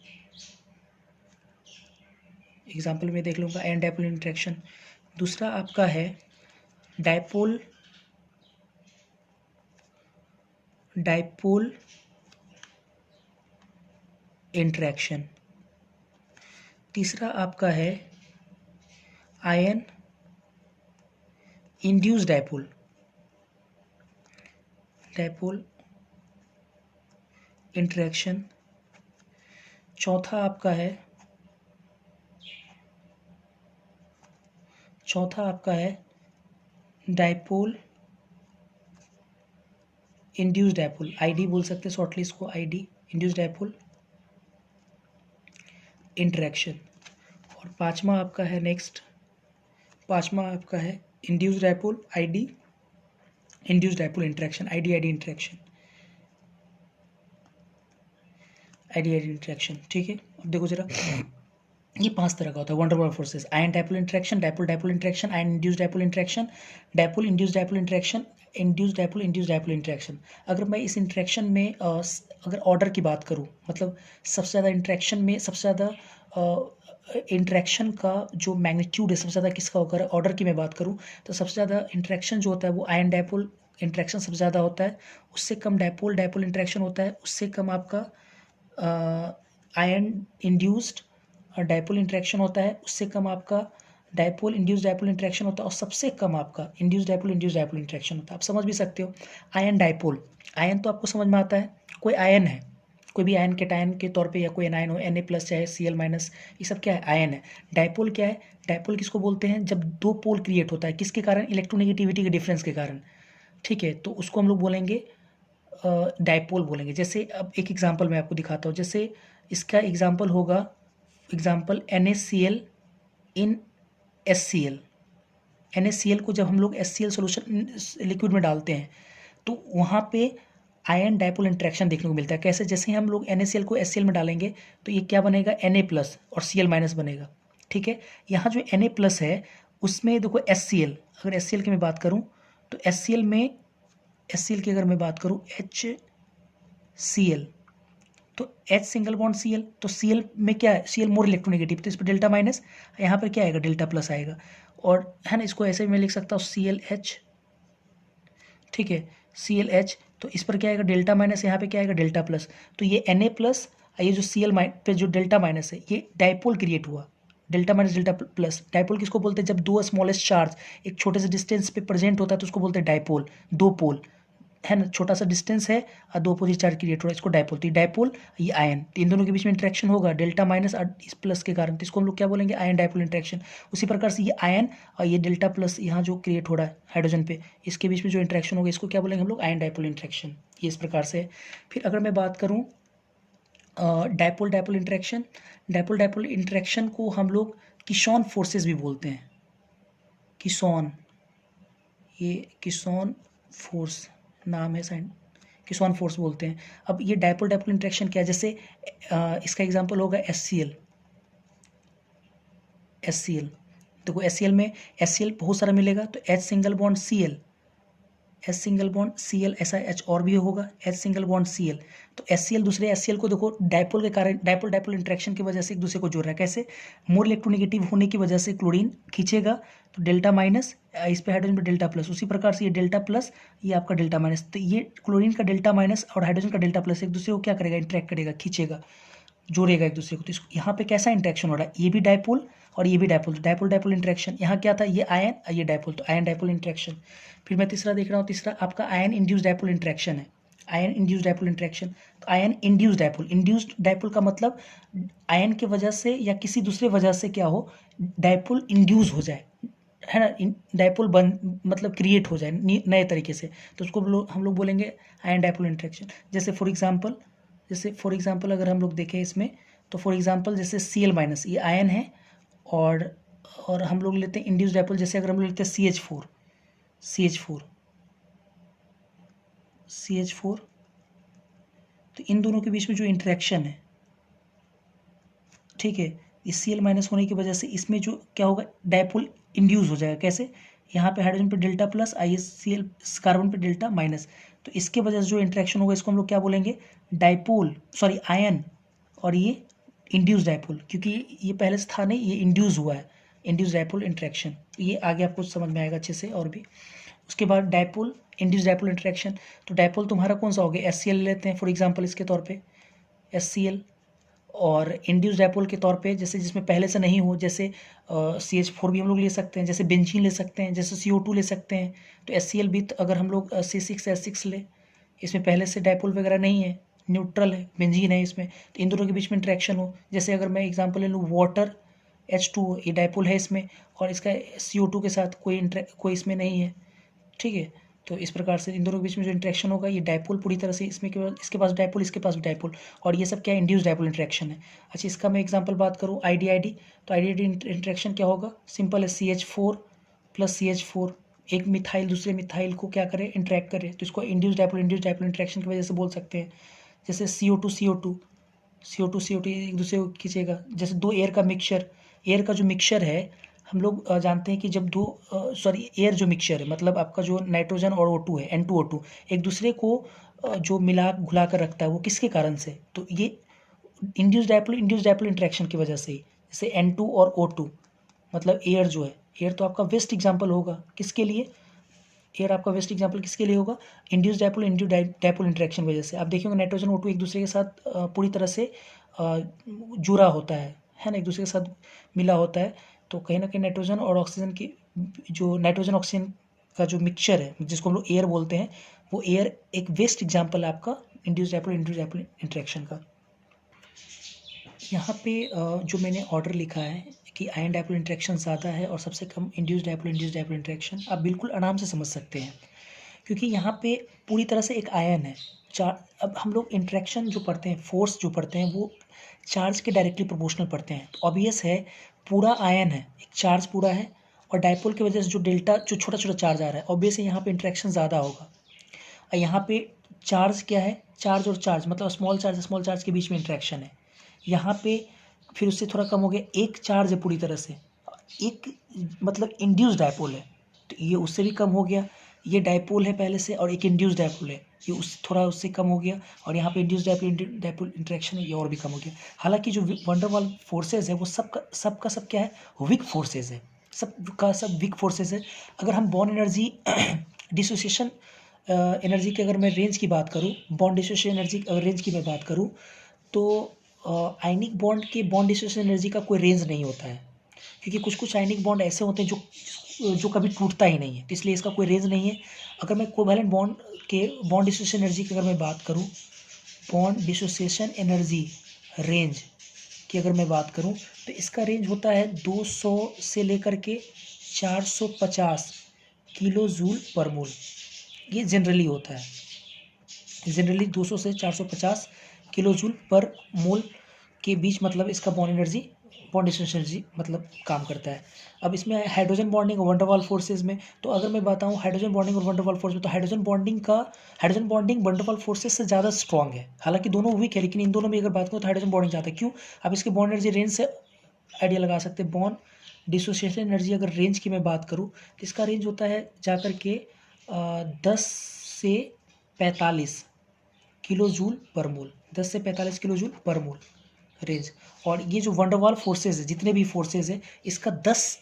Example में देख लूँगा आयन डाइपोल इंटरेक्शन। दूसरा आपका है डाइपोल इंटरेक्शन। तीसरा आपका है आयन इंड्यूस डाइपोल इंटरेक्शन। चौथा आपका है डाइपोल इंड्यूस डाइपोल, आईडी बोल सकते हैं शॉर्टली इसको, आईडी इंड्यूस डाइपोल इंटरेक्शन। और पांचवा आपका है induce dipole ID induce dipole interaction, ID interaction, ID interaction. ठीक है, अब देखो जरा, ये 5 तरह का होता है wonder wall forces. Ion dipole interaction, dipole interaction, ion induce dipole interaction, dipole induce dipole interaction, induce dipole interaction. अगर मैं इस इंटरेक्शन में अगर ऑर्डर की बात करूँ, मतलब सबसे ज़्यादा इंटरेक्शन में सबसे ज़्यादा इंटरेक्शन का जो मैग्नीट्यूड है सबसे ज़्यादा किसका होकर है, ऑर्डर की मैं बात करूँ तो सबसे ज़्यादा इंटरेक्शन जो होता है वो आयन डाइपोल इंटरेक्शन सबसे ज़्यादा होता है। उससे कम डाइपोल इंटरेक्शन होता है। उससे कम आपका आयन इंड्यूस्ड डाइपोल इंटरेक्शन होता है। उससे कम आपका डाइपोल इंड्यूस डाइपोल इंटरेक्शन होता है। और सबसे कम आपका इंड्यूस डाइपोल इंटरेक्शन होता है। आप समझ भी सकते हो आयन डाइपोल, आयन तो आपको समझ में आता है, कोई आयन है, कोई भी आयन कैटायन के तौर पे या कोई एनायन हो, Na+ चाहे Cl-, ये सब क्या है, आयन है। डाइपोल क्या है, डाइपोल किसको बोलते हैं, जब दो पोल क्रिएट होता है, किसके कारण, इलेक्ट्रोनेगेटिविटी के डिफरेंस के कारण। ठीक है, तो उसको हम लोग बोलेंगे डाइपोल बोलेंगे। जैसे अब एक एग्जांपल मैं आपको दिखाता हूँ, जैसे इसका एग्जांपल होगा, एग्जांपल NaCl इन HCl। NaCl को जब हम लोग HCl सोल्यूशन लिक्विड में डालते हैं तो वहाँ पे आयन डाइपोल इंटरेक्शन देखने को मिलता है। कैसे, जैसे हम लोग NaCl को HCl में डालेंगे तो ये क्या बनेगा, Na+ और Cl- बनेगा। ठीक है, यहाँ जो Na+ है उसमें देखो HCl, अगर HCl की मैं बात करूँ तो HCl की अगर मैं बात करूँ HCl, तो H सिंगल बॉन्ड Cl, तो Cl में क्या है, Cl मोर इलेक्ट्रोनेगेटिव, तो इस पर Δ-, यहाँ पर क्या आएगा, Δ+ आएगा। और है ना, इसको ऐसे भी मैं लिख सकता हूँ ClH। ठीक है, ClH, तो इस पर क्या आएगा, Δ-, यहाँ पे क्या आएगा, Δ+। तो ये Na+, ये जो Cl- पे जो Δ- है, ये डाइपोल क्रिएट हुआ, Δ-, डाइपोल किसको बोलते हैं, जब दो स्मॉलेस्ट चार्ज एक छोटे से डिस्टेंस पे प्रेजेंट होता है तो उसको बोलते हैं डाइपोल। दो पोल है ना, छोटा सा डिस्टेंस है और दो अपोजिट चार्ज क्रिएट हो रहा है, इसको डाइपोल। तो ये डाइपोल, ये आयन, तो इन दोनों के बीच में इंटरेक्शन होगा Δ- और इस प्लस के कारण, तो इसको हम लोग क्या बोलेंगे, आयन डाइपोल इंटरेक्शन। उसी प्रकार से ये आयन और ये Δ+ यहाँ जो क्रिएट हो रहा है हाइड्रोजन पे, इसके बीच में जो इंटरेक्शन होगा इसको क्या बोलेंगे हम लोग, आयन डाइपोल इंटरेक्शन। ये इस प्रकार से। फिर अगर मैं बात करूँ डाइपोल इंटरेक्शन को हम लोग किशॉन फोर्सेस भी बोलते हैं। किशॉन फोर्स नाम है, किशॉन फोर्स बोलते हैं। अब ये डाइपोल इंटरेक्शन क्या है, जैसे इसका एग्जांपल होगा HCl। देखो HCl में HCl बहुत सारा मिलेगा, तो H सिंगल बॉन्ड Cl, ऐसा H और भी होगा, H सिंगल बॉन्ड Cl। तो HCl दूसरे HCl को देखो डाइपोल के कारण, डाइपोल इंटरेक्शन की वजह से एक दूसरे को जोड़ रहा है। कैसे, मोर इलेक्ट्रोनेगेटिव होने की वजह से क्लोरीन खींचेगा तो Δ-, इस पे हाइड्रोजन पे Δ+, उसी प्रकार से ये Δ+, ये आपका Δ-, तो ये क्लोरीन का Δ- और हाइड्रोजन का Δ+ एक दूसरे को क्या करेगा, इंटरेक्ट करेगा, खींचेगा, जोड़ेगा एक दूसरे को। तो यहाँ पे कैसा इंटरेक्शन हो रहा है, ये भी डाइपोल और ये भी डाइपोल, डाइपोल इंटरेक्शन। यहाँ क्या था, ये आयन और ये डाइपोल, तो आयन डाइपोल इंटरेक्शन। फिर मैं तीसरा देख रहा हूँ, तीसरा आपका आयन इंड्यूस डाइपोल इंटरेक्शन है। आयन इंड्यूस डाइपोल इंटरेक्शन, तो आयन इंड्यूस्ड डाइपोल का मतलब आयन की वजह से या किसी दूसरे वजह से क्या हो, डाइपोल इंड्यूस हो जाए, है ना, डाइपोल बन मतलब क्रिएट हो जाए नए तरीके से, तो उसको हम लोग बोलेंगे आयन डाइपोल इंटरेक्शन। जैसे फॉर एग्जांपल अगर हम लोग देखें इसमें, तो फॉर एग्जांपल जैसे Cl- ये आयन है, और हम लोग लेते हैं इंड्यूस डाइपोल, जैसे अगर हम लोग लेते हैं CH4, तो इन दोनों के बीच में जो इंटरेक्शन है, ठीक है, इस Cl- होने की वजह से इसमें जो क्या होगा, डाइपोल इंड्यूस हो जाएगा। कैसे, यहाँ पे हाइड्रोजन पे डेल्टा प्लस, IHCl कार्बन पे डेल्टा माइनस। तो इसके वजह से जो इंटरेक्शन होगा इसको हम लोग क्या बोलेंगे, डाइपोल, सॉरी आयन, और ये इंड्यूस डाइपोल, क्योंकि ये पहले से था नहीं, ये इंड्यूस हुआ है, इंड्यूस डाइपोल इंटरेक्शन। ये आगे आपको समझ में आएगा अच्छे से और भी। उसके बाद डाइपोल, इंड्यूस डाइपोल इंटरेक्शन। तो डाइपोल तुम्हारा कौन सा हो गया, HCl लेते हैं फॉर एग्जांपल इसके तौर पे, HCl। और इंड्यूस डाइपोल के तौर पे जैसे जिसमें पहले से नहीं हो, जैसे CH4 भी हम लोग ले सकते हैं, जैसे बेंजीन ले सकते हैं, जैसे CO2 ले सकते हैं। तो HCl भी अगर हम लोग C6H6 ले, इसमें पहले से डाइपोल वगैरह नहीं है, न्यूट्रल है, बेंजीन है इसमें, तो इन दोनों के बीच में इंटरेक्शन हो। जैसे अगर मैं एग्जांपल ले लूँ वाटर H2O, ये डाइपोल है इसमें, और इसका CO2 के साथ कोई इसमें नहीं है, ठीक है। तो इस प्रकार से इन दोनों के बीच में जो इंटरेक्शन होगा ये डाइपोल पूरी तरह से, इसमें इसके पास डाइपोल, इसके पास भी डाइपोल, और ये सब क्या है, इंड्यूस डाइपोल इंटरेक्शन है। अच्छा, इसका मैं एग्जांपल बात करूँ IDID, तो IDID इंटरेक्शन क्या होगा, सिंपल है, CH4 प्लस CH4, एक मिथाइल दूसरे मिथाइल को क्या करे, इंटरेक्ट करे, तो इसको इंड्यूस डाइपोल इंटरेक्शन की वजह से बोल सकते हैं। जैसे CO2 एक दूसरे को खींचेगा। जैसे दो एयर का मिक्सचर, एयर का जो मिक्सचर है, हम लोग जानते हैं कि जब दो एयर जो मिक्सचर है, मतलब आपका जो नाइट्रोजन और O2 है, N2O2, एक दूसरे को जो मिला घुला कर रखता है, वो किसके कारण से, तो ये इंड्यूस डाइपोल इंटरेक्शन की वजह से ही। जैसे N2 और O2, मतलब एयर जो है, एयर तो आपका वेस्ट एग्जाम्पल होगा, किसके लिए, एयर आपका वेस्ट एग्जाम्पल किसके लिए होगा, इंड्यूस डाइपोल इंटरेक्शन वजह से। आप देखेंगे नाइट्रोजन O2 एक दूसरे के साथ पूरी तरह से जुड़ा होता है ना, एक दूसरे के साथ मिला होता है। तो कहीं ना कहीं नाइट्रोजन और ऑक्सीजन की, जो नाइट्रोजन ऑक्सीजन का जो मिक्सचर है, जिसको हम लोग एयर बोलते हैं, वो एयर एक वेस्ट एग्जाम्पल है आपका इंड्यूस डाइपोल इंटरेक्शन का। यहाँ पे जो मैंने ऑर्डर लिखा है कि आयन डाइपोल इंटरेक्शन ज़्यादा है और सबसे कम इंड्यूस डाइपोल इंटरेक्शन, आप बिल्कुल आराम से समझ सकते हैं, क्योंकि यहाँ पे पूरी तरह से एक आयन है। अब हम लोग इंटरेक्शन जो पढ़ते हैं, फोर्स जो पढ़ते हैं, वो चार्ज के डायरेक्टली प्रोपोर्शनल पढ़ते हैं। तो ऑब्वियस है, पूरा आयन है, एक चार्ज पूरा है, और डाइपोल की वजह से जो डेल्टा, जो छोटा छोटा चार्ज आ रहा है, ऑब्वियस है यहाँ पे इंटरेक्शन ज़्यादा होगा। और यहाँ पे चार्ज क्या है, चार्ज और चार्ज, मतलब स्मॉल चार्ज के बीच में इंटरेक्शन है। यहाँ पे फिर उससे थोड़ा कम हो गया, एक चार्ज है पूरी तरह से, एक मतलब इंड्यूस डाइपोल है, तो ये उससे भी कम हो गया। ये डाइपोल है पहले से, और एक इंड्यूस डाइपोल है, ये उससे कम हो गया। और यहाँ पे इंड्यूस डाइपोल इंटरेक्शन है, ये और भी कम हो गया। हालांकि जो वंडरवॉल फोर्सेज है, वो सबका सब क्या है, वीक फोर्सेज है, सब वीक फोर्सेज है। अगर हम बॉन्ड एनर्जी डिसोसिएशन एनर्जी की अगर मैं रेंज की बात करूँ, बॉन्ड डिसोसिएशन एनर्जी अगर रेंज की मैं बात करूँ, तो आयनिक बॉन्ड के बॉन्ड डिसोसिएशन एनर्जी का कोई रेंज नहीं होता है, क्योंकि कुछ आयनिक बॉन्ड ऐसे होते हैं जो कभी टूटता ही नहीं है, तो इसलिए इसका कोई रेंज नहीं है। अगर मैं कोवैलेंट बॉन्ड के बॉन्ड डिसोसिएशन एनर्जी की अगर मैं बात करूँ, बॉन्ड डिसोसिएशन एनर्जी रेंज की अगर मैं बात करूँ, तो इसका रेंज होता है 200 से लेकर के 450 किलो जूल पर मोल। ये जनरली होता है, जनरली 200 से 450 किलो जूल पर मोल के बीच, मतलब इसका बॉन्ड डिसोसिएशन एनर्जी मतलब काम करता है। अब इसमें हाइड्रोजन बॉन्डिंग और वंडरवॉल फोर्सेज में, तो अगर मैं बताऊं हाइड्रोजन बॉन्डिंग और वंडरवॉल फोर्स में, तो हाइड्रोजन बॉन्डिंग वंडरवॉल फोर्सेज से ज़्यादा स्ट्रॉन्ग है। हालांकि दोनों वीक है, लेकिन इन दोनों में अगर बात करूँ तो हाइड्रोजन बॉन्डिंग ज़्यादा है। क्यों, आप इसके बॉन्ड एनर्जी रेंज से आइडिया लगा सकते हैं। बॉन्ड डिसोसिएशन एनर्जी अगर रेंज की मैं बात करूँ, तो इसका रेंज होता है जाकर के 10 से 45 किलो जूल पर मोल, 10 से 45 किलो जूल पर मोल रेंज। और ये जो वंडरवॉल फोर्सेज है, जितने भी फोर्सेज है, इसका 10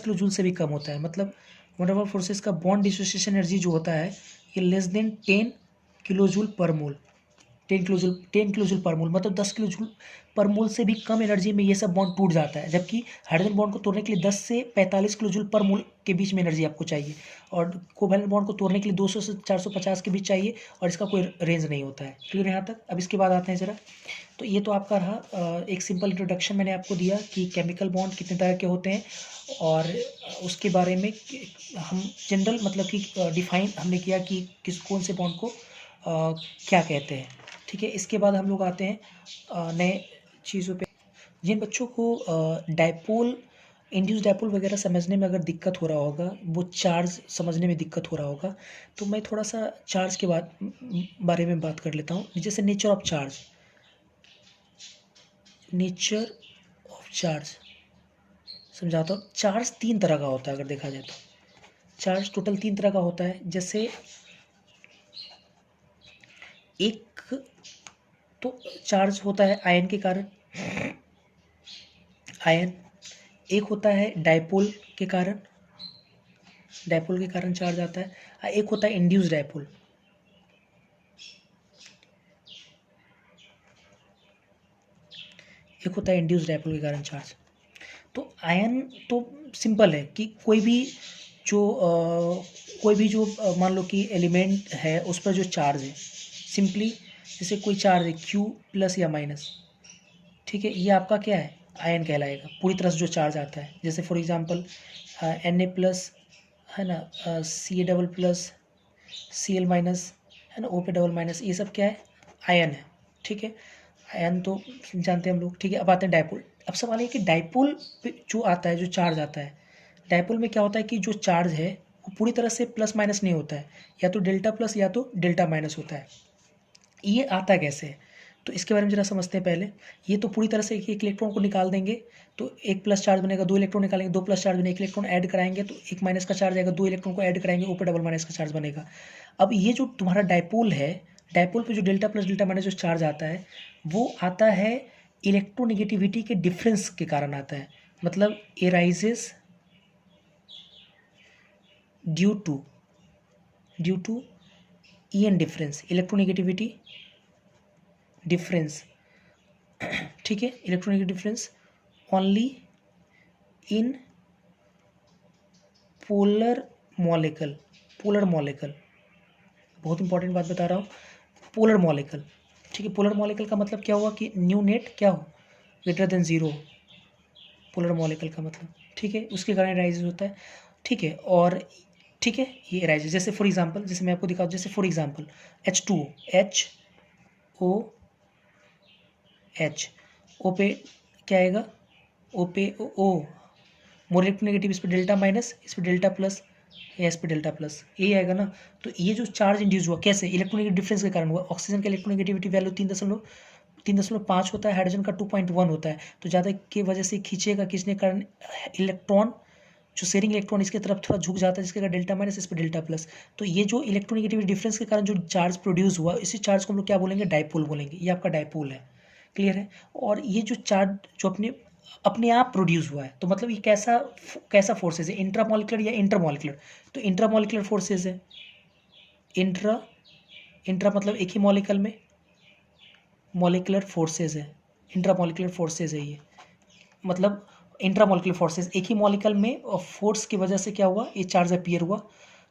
किलो जूल से भी कम होता है। मतलब वंडरवॉल फोर्सेज का बॉन्ड डिसोसिएशन एनर्जी जो होता है, ये लेस देन 10 किलो जूल पर मोल, 10 किलो जूल पर मोल, मतलब 10 किलो जूल पर मोल से भी कम एनर्जी में ये सब बॉन्ड टूट जाता है। जबकि हाइड्रोजन बॉन्ड को तोड़ने के लिए 10 से 45 किलो जूल पर मोल के बीच में एनर्जी आपको चाहिए, और कोवैलेंट बॉन्ड को तोड़ने के लिए 200 से 450 के बीच चाहिए, और इसका कोई रेंज नहीं होता है। क्लियर यहाँ तक। अब इसके बाद आते हैं ज़रा, तो ये तो आपका रहा एक सिंपल इंट्रोडक्शन मैंने आपको दिया कि केमिकल बॉन्ड कितने तरह के होते हैं, और उसके बारे में हम जनरल मतलब कि डिफाइन हमने किया कि कौन से बॉन्ड को क्या कहते हैं। ठीक है, इसके बाद हम लोग आते हैं नए चीज़ों पे। जिन बच्चों को डाइपोल, इंड्यूस डाइपोल वगैरह समझने में अगर दिक्कत हो रहा होगा, वो चार्ज समझने में दिक्कत हो रहा होगा, तो मैं थोड़ा सा चार्ज के बारे में बात कर लेता हूँ। जैसे नेचर ऑफ चार्ज समझाता हूँ। चार्ज 3 तरह का होता है अगर देखा जाए तो। चार्ज टोटल 3 तरह का होता है। जैसे एक तो चार्ज होता है आयन के कारण, आयन। एक होता है डायपोल के कारण, डायपोल के कारण चार्ज आता है। एक होता है इंड्यूस डायपोल, एक होता है इंड्यूस डायपोल के कारण चार्ज। तो आयन तो सिंपल है कि कोई भी जो मान लो कि एलिमेंट है उस पर जो चार्ज है, सिंपली जैसे कोई चार्ज है Q प्लस या माइनस, ठीक है, ये आपका क्या है, आयन कहलाएगा। पूरी तरह से जो चार्ज आता है, जैसे फॉर एग्जांपल Na प्लस है ना, Ca double plus, Cl minus है ना, O पे डबल माइनस, ये सब क्या है, आयन है। ठीक है, आयन तो जानते हैं हम लोग। ठीक है, अब आते हैं डायपोल। अब सवाल ये कि डायपोल पे जो आता है, जो चार्ज आता है, डायपोल में क्या होता है कि जो चार्ज है वो पूरी तरह से प्लस माइनस नहीं होता है, या तो डेल्टा प्लस या तो डेल्टा माइनस होता है। ये आता कैसे है, तो इसके बारे में जरा समझते हैं पहले। ये तो पूरी तरह से एक इलेक्ट्रॉन को निकाल देंगे तो एक प्लस चार्ज बनेगा, दो इलेक्ट्रॉन निकालेंगे, दो प्लस चार्ज बनेगा, एक इलेक्ट्रॉन ऐड कराएंगे तो एक माइनस का चार्ज आएगा, दो इलेक्ट्रॉन को ऐड कराएंगे, ऊपर डबल माइनस का चार्ज बनेगा। अब ये जो तुम्हारा डायपोल है, डायपोल पे जो डेल्टा प्लस डेल्टा माइनस जो चार्ज आता है वो आता है इलेक्ट्रोनिगेटिविटी के डिफरेंस के कारण आता है। मतलब arises due to EN difference, electronegativity difference. ठीक है, electronegative difference only in polar molecule, polar molecule, बहुत इंपॉर्टेंट बात बता रहा हूँ, पोलर मॉलिक्यूल। ठीक है, पोलर मॉलिक्यूल का मतलब क्या हुआ कि न्यू नेट क्या हो, greater than zero, polar molecule का मतलब। ठीक है, उसके कारण राइज होता है। ठीक है, और ठीक है, ये राइज, जैसे फॉर एग्जांपल, जैसे मैं आपको दिखाऊँ, जैसे for example H2O, H O पे क्या आएगा, O पे O, मोर इलेक्ट्रोनेगेटिव, इस पे डेल्टा माइनस, इस पे डेल्टा प्लस, एस पे डेल्टा प्लस, यही आएगा ना। तो ये जो चार्ज इंड्यूस हुआ कैसे, इलेक्ट्रोनेगेटिव डिफरेंस के कारण हुआ। ऑक्सीजन का इलेक्ट्रोनेगेटिविटी वैल्यू 3.5 होता है, हाइड्रोजन का 2.1 होता है। तो ज़्यादा की वजह से खींचेगा, खींचने के कारण इलेक्ट्रॉन, जो शेयरिंग इलेक्ट्रॉन इसके तरफ थोड़ा झुक जाता है, जिसके कारण डेल्टा माइनस, इस पर डेल्टा प्लस। तो ये जो इलेक्ट्रोनेगेटिविटी डिफरेंस के कारण जो चार्ज प्रोड्यूस हुआ, इसी चार्ज को हम लोग क्या बोलेंगे, डायपोल बोलेंगे। ये आपका डायपोल है, क्लियर है। और ये जो चार्ज जो अपने अपने आप प्रोड्यूस हुआ है, तो मतलब ये कैसा कैसा फोर्सेज है, इंट्रामॉलिक्यूलर या इंटरमॉलिक्यूलर, तो इंट्रामॉलिक्यूलर फोर्सेज है। इंट्रा इंट्रा मतलब एक ही मॉलिक्यूल में, मॉलिक्यूलर फोर्सेज है, इंट्रामॉलिक्यूलर फोर्सेज है ये, मतलब इंट्रामॉलिक्यूलर फोर्सेज, एक ही मॉलिक्यूल में और फोर्स की वजह से क्या हुआ, ये चार्ज अपीयर हुआ।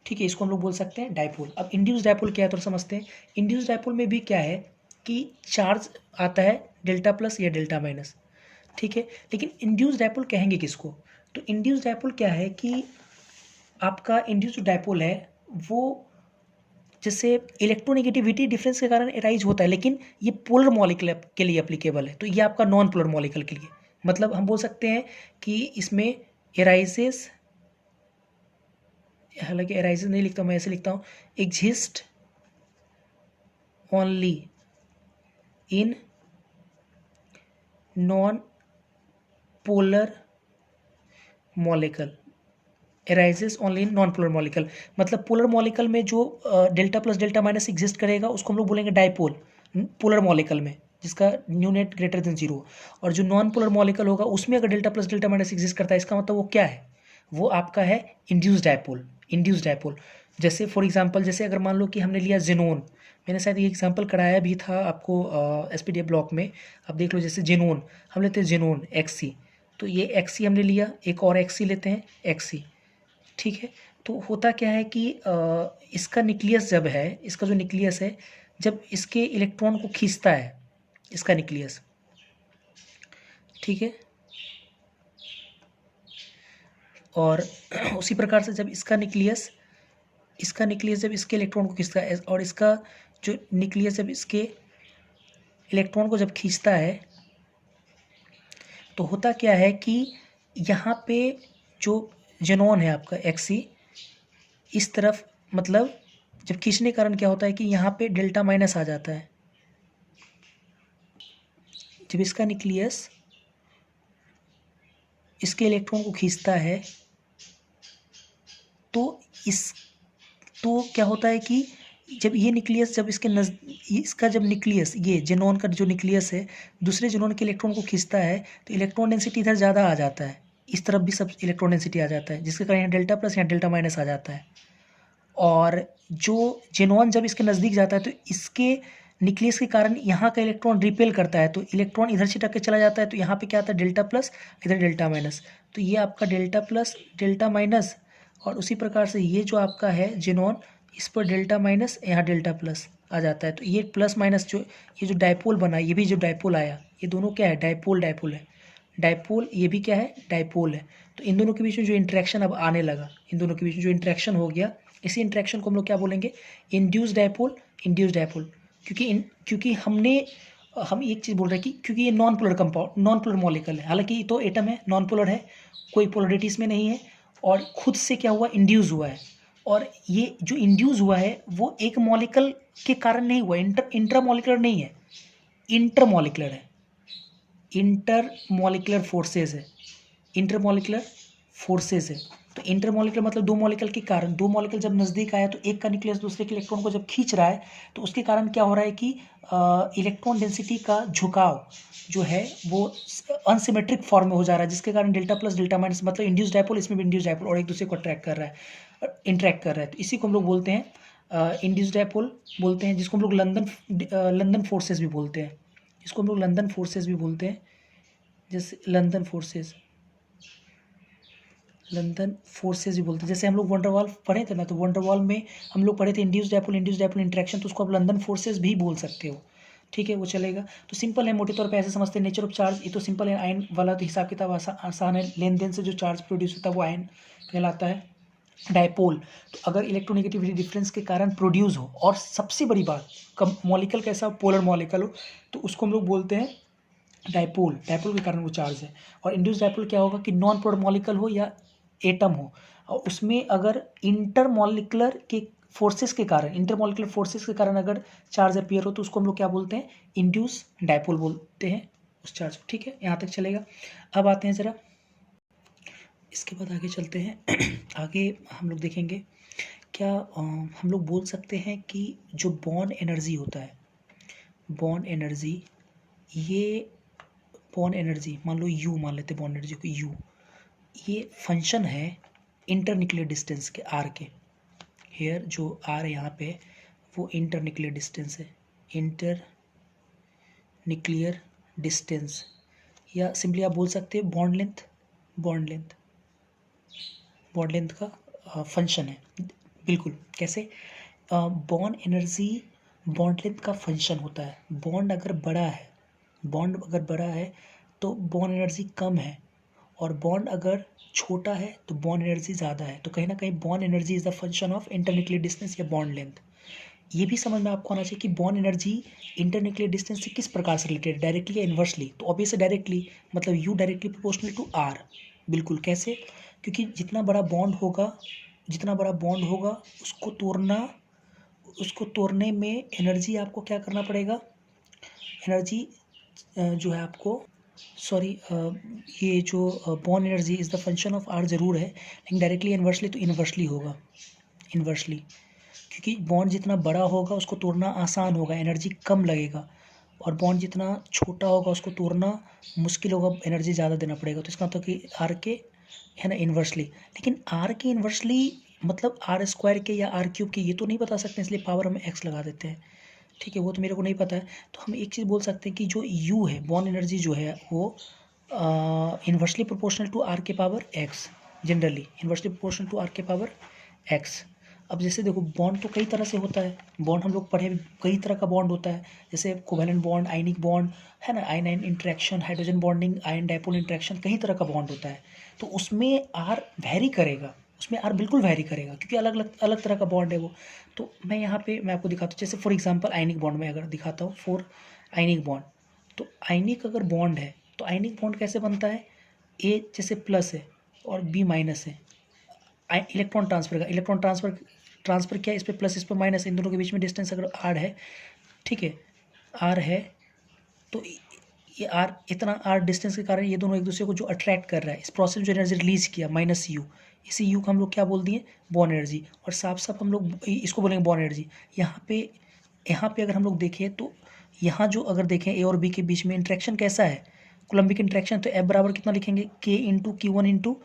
ठीक है, इसको हम लोग बोल सकते हैं डायपोल। अब इंड्यूस डायपोल क्या है, तो समझते हैं। इंड्यूस डायपोल में भी क्या है कि चार्ज आता है डेल्टा प्लस या डेल्टा माइनस। ठीक है, लेकिन इंड्यूस डायपोल कहेंगे किसको, तो इंड्यूस डायपोल क्या है कि आपका इंड्यूस डायपोल है वो जैसे इलेक्ट्रोनेगेटिविटी डिफरेंस के कारण एराइज होता है, लेकिन ये पोलर मॉलिक्यूल के लिए एप्लीकेबल है। तो ये आपका नॉन पोलर मॉलिक्यूल के लिए, मतलब हम बोल सकते हैं कि इसमें एराइजेस, हालांकि एराइजेस नहीं लिखता हूँ मैं, ऐसे लिखता हूँ, exist only in non polar molecule, arises only in non polar molecule. मतलब पोलर मॉलिक्यूल में जो delta plus delta minus exist करेगा उसको हम लोग बोलेंगे डायपोल, पोलर मॉलिक्यूल में जिसका new net greater than zero. और जो नॉन पोलर मॉलिक्यूल होगा उसमें अगर delta plus delta minus exist करता है, इसका मतलब वो क्या है, वो आपका है इंड्यूस डायपोल, इंड्यूस डायपोल। जैसे फॉर एग्जांपल, जैसे अगर मान लो कि हमने लिया जेनोन, मैंने शायद ये एग्जांपल कराया भी था आपको SPDF ब्लॉक में, अब देख लो। जैसे जेनोन हम लेते हैं, जेनोन XC, तो ये XC हमने लिया, एक और XC लेते हैं, XC। ठीक है, तो होता क्या है कि इसका न्यूक्लियस जब है, इसका जो न्यूक्लियस है, जब इसके इलेक्ट्रॉन को खींचता है इसका न्यूक्लियस, ठीक है, और उसी प्रकार से जब इसका न्यूक्लियस जब इसके इलेक्ट्रॉन को खींचता है, और इसका जो न्यूक्लियस जब इसके इलेक्ट्रॉन को जब खींचता है, तो होता क्या है कि यहाँ पे जो जेनॉन है आपका XC, इस तरफ, मतलब जब खींचने के कारण क्या होता है कि यहाँ पे डेल्टा माइनस आ जाता है। जब इसका न्यूक्लियस इसके इलेक्ट्रॉन को खींचता है तो इस तो क्या होता है कि जब ये न्यूक्लियस जब इसका जब न्यूक्लियस ये जेनॉन का जो न्यूक्लियस है दूसरे जेनॉन के इलेक्ट्रॉन को खींचता है तो इलेक्ट्रॉन डेंसिटी इधर ज़्यादा आ जाता है, इस तरफ भी सब इलेक्ट्रॉन डेंसिटी आ जाता है, जिसके कारण यहाँ डेल्टा प्लस यहाँ डेल्टा माइनस आ जाता है। और जो जेनॉन जब इसके नज़दीक जाता है तो इसके न्यूक्लियस के कारण यहाँ का इलेक्ट्रॉन रिपेल करता है, तो इलेक्ट्रॉन इधर छिटक के चला जाता है, तो यहाँ पे क्या आता है डेल्टा प्लस, इधर डेल्टा माइनस, तो ये आपका डेल्टा प्लस डेल्टा माइनस। और उसी प्रकार से ये जो आपका है जेनॉन, इस पर डेल्टा माइनस, यहाँ डेल्टा प्लस आ जाता है। तो ये प्लस माइनस जो ये जो डायपोल बना, ये भी जो डायपोल आया, ये दोनों क्या है, डायपोल डायपोल है। डायपोल ये भी क्या है, डायपोल है। तो इन दोनों के बीच में जो इंटरेक्शन अब आने लगा, इन दोनों के बीच में जो इंटरेक्शन हो गया, इसी इंटरेक्शन को हम लोग क्या बोलेंगे, इंड्यूस डायपोल। इंड्यूस डायपोल क्योंकि हम एक चीज़ बोल रहे हैं कि क्योंकि ये non polar compound, non polar molecule है, हालांकि ये तो एटम है, नॉन पोलर है, कोई पोलरिटी इसमें नहीं है, और खुद से क्या हुआ, इंड्यूस हुआ है। और ये जो इंड्यूस हुआ है वो एक मॉलिक्यूल के कारण नहीं हुआ, इंटरमॉलिक्यूलर नहीं है, इंटरमॉलिक्यूलर है, इंटरमॉलिक्यूलर फोर्सेस है, इंटरमॉलिक्यूलर फोर्सेस है। तो इंटरमॉलिक्यूलर मतलब दो मॉलिक्यूल के कारण, दो मॉलिक्यूल जब नज़दीक आया तो एक का न्यूक्लियस दूसरे के इलेक्ट्रॉन को जब खींच रहा है तो उसके कारण क्या हो रहा है कि इलेक्ट्रॉन डेंसिटी का झुकाव जो है वो अनसिमेट्रिक फॉर्म में हो जा रहा है, जिसके कारण डेल्टा प्लस डेल्टा माइनस मतलब इंड्यूस डायपोल, इसमें भी इंड्यूस डायपोल, और एक दूसरे को अट्रैक्ट कर रहा है, इंटरेक्ट कर रहा है। तो इसी को हम लोग बोलते हैं इंड्यूस डायपोल बोलते हैं, जिसको हम लोग लंदन फोर्सेस भी बोलते हैं, इसको हम लोग लंदन फोर्सेस भी बोलते हैं, जैसे लंदन फोर्सेस भी बोलते हैं। जैसे हम लोग वंडरवॉल पढ़े थे ना, तो वंडरवॉल में हम लोग पढ़े थे इंड्यूस डायपोल इंटरेक्शन, तो उसको आप लंदन फोर्सेस भी बोल सकते हो, ठीक है, वो चलेगा। तो सिंपल है, मोटे तौर पे ऐसे समझते हैं। नेचर ऑफ चार्ज, ये तो सिंपल है, आयन वाला तो हिसाब किताब आसान है, लेन देन से जो चार्ज प्रोड्यूस होता है वो आयन कहलाता है। डायपोल तो अगर इलेक्ट्रोनेगेटिविटी डिफरेंस के कारण प्रोड्यूस हो, और सबसे बड़ी बात कब मॉलिक्यूल कैसा, पोलर मॉलिक्यूल हो, तो उसको हम लोग बोलते हैं डायपोल, डायपोल के कारण वो चार्ज है। और इंड्यूस डायपोल क्या होगा कि नॉन पोलर मॉलिक्यूल हो या एटम हो, और उसमें अगर इंटरमॉलिक्यूलर फोर्सेस के कारण अगर चार्ज अपीयर हो तो उसको हम लोग क्या बोलते हैं, इंड्यूस डायपोल बोलते हैं उस चार्ज को, ठीक है, यहाँ तक चलेगा। अब आते हैं ज़रा, इसके बाद आगे चलते हैं आगे हम लोग देखेंगे क्या हम लोग बोल सकते हैं कि जो बॉन्ड एनर्जी होता है, बॉन्ड एनर्जी, ये बॉन्ड एनर्जी मान लो यू, मान लेते हैं बॉन्ड एनर्जी को यू, ये फंक्शन है इंटरन्यूक्लियर डिस्टेंस के, आर के। हेयर जो आर है यहाँ पे वो इंटरन्यूक्लियर डिस्टेंस है, इंटरन्यूक्लियर डिस्टेंस, या सिंपली आप बोल सकते हैं bond length, bond length, bond length का फंक्शन है। बिल्कुल, कैसे, बॉन्ड एनर्जी बॉन्ड लेंथ का फंक्शन होता है। बॉन्ड अगर बड़ा है तो बॉन्ड एनर्जी कम है, और बॉन्ड अगर छोटा है तो बॉन्ड एनर्जी ज़्यादा है। तो कहीं ना कहीं bond energy is the function of internuclear distance या बॉन्ड लेंथ। ये भी समझ में आपको आना चाहिए कि बॉन्ड एनर्जी इंटरन्यूक्लियर डिस्टेंस से किस प्रकार से रिलेटेड, डायरेक्टली या इन्वर्सली। तो ऑब्वियसली डायरेक्टली, मतलब U directly proportional to R. बिल्कुल, कैसे, क्योंकि जितना बड़ा बॉन्ड होगा उसको तोड़ने में एनर्जी आपको क्या करना पड़ेगा, एनर्जी जो है आपको ये जो bond energy is the function of R ज़रूर है, लेकिन डायरेक्टली इन्वर्सली तो इन्वर्सली होगा, इन्वर्सली, क्योंकि बॉन्ड जितना बड़ा होगा उसको तोड़ना आसान होगा, एनर्जी कम लगेगा, और बॉन्ड जितना छोटा होगा उसको तोड़ना मुश्किल होगा, एनर्जी ज़्यादा देना पड़ेगा। तो इसका मतलब कि आर के है ना इन्वर्सली, लेकिन आर के इन्वर्सली मतलब आर स्क्वायर के या आर क्यूब के ये तो नहीं बता सकते, इसलिए पावर हम एक्स लगा देते हैं, ठीक है, वो तो मेरे को नहीं पता है। तो हम एक चीज़ बोल सकते हैं कि जो यू है, बॉन्ड एनर्जी जो है वो इन्वर्सली प्रोपोर्शनल टू आर के power X, generally inversely proportional to R के पावर एक्स। अब जैसे देखो, बॉन्ड तो कई तरह से होता है, बॉन्ड हम लोग पढ़े, कई तरह का बॉन्ड होता है, जैसे कोवेलेंट बॉन्ड, आयनिक बॉन्ड है ना, ion ion interaction, hydrogen bonding, ion dipole interaction, कई तरह का बॉन्ड होता है। तो उसमें आर वेरी करेगा, उसमें आर बिल्कुल वेरी करेगा, क्योंकि अलग तरह का बॉन्ड है वो। तो मैं यहाँ पे मैं आपको दिखाता हूँ, जैसे फॉर एग्जांपल आयनिक बॉन्ड में अगर दिखाता हूँ, फॉर आयनिक बॉन्ड, तो आयनिक अगर बॉन्ड है तो आयनिक बॉन्ड कैसे बनता है, ए जैसे प्लस है और बी माइनस है, इलेक्ट्रॉन ट्रांसफर क्या है, इस पर प्लस इस पर माइनस, इन दोनों के बीच में डिस्टेंस अगर आर है, ठीक है, आर है, तो ये आर, इतना आर डिस्टेंस के कारण ये दोनों एक दूसरे को जो अट्रैक्ट कर रहा है, इस प्रोसेस में जो एनर्जी रिलीज किया माइनस यू, इसी यू को हम लोग क्या बोल दिए, बॉर्न एनर्जी। और साफ साफ हम लोग इसको बोलेंगे बॉर्न एनर्जी। यहाँ पे अगर हम लोग देखें तो यहाँ जो अगर देखें ए और बी के बीच में इंट्रैक्शन कैसा है, कोलम्बिक इंट्रैक्शन, तो एफ बराबर कितना लिखेंगे, K into Q one into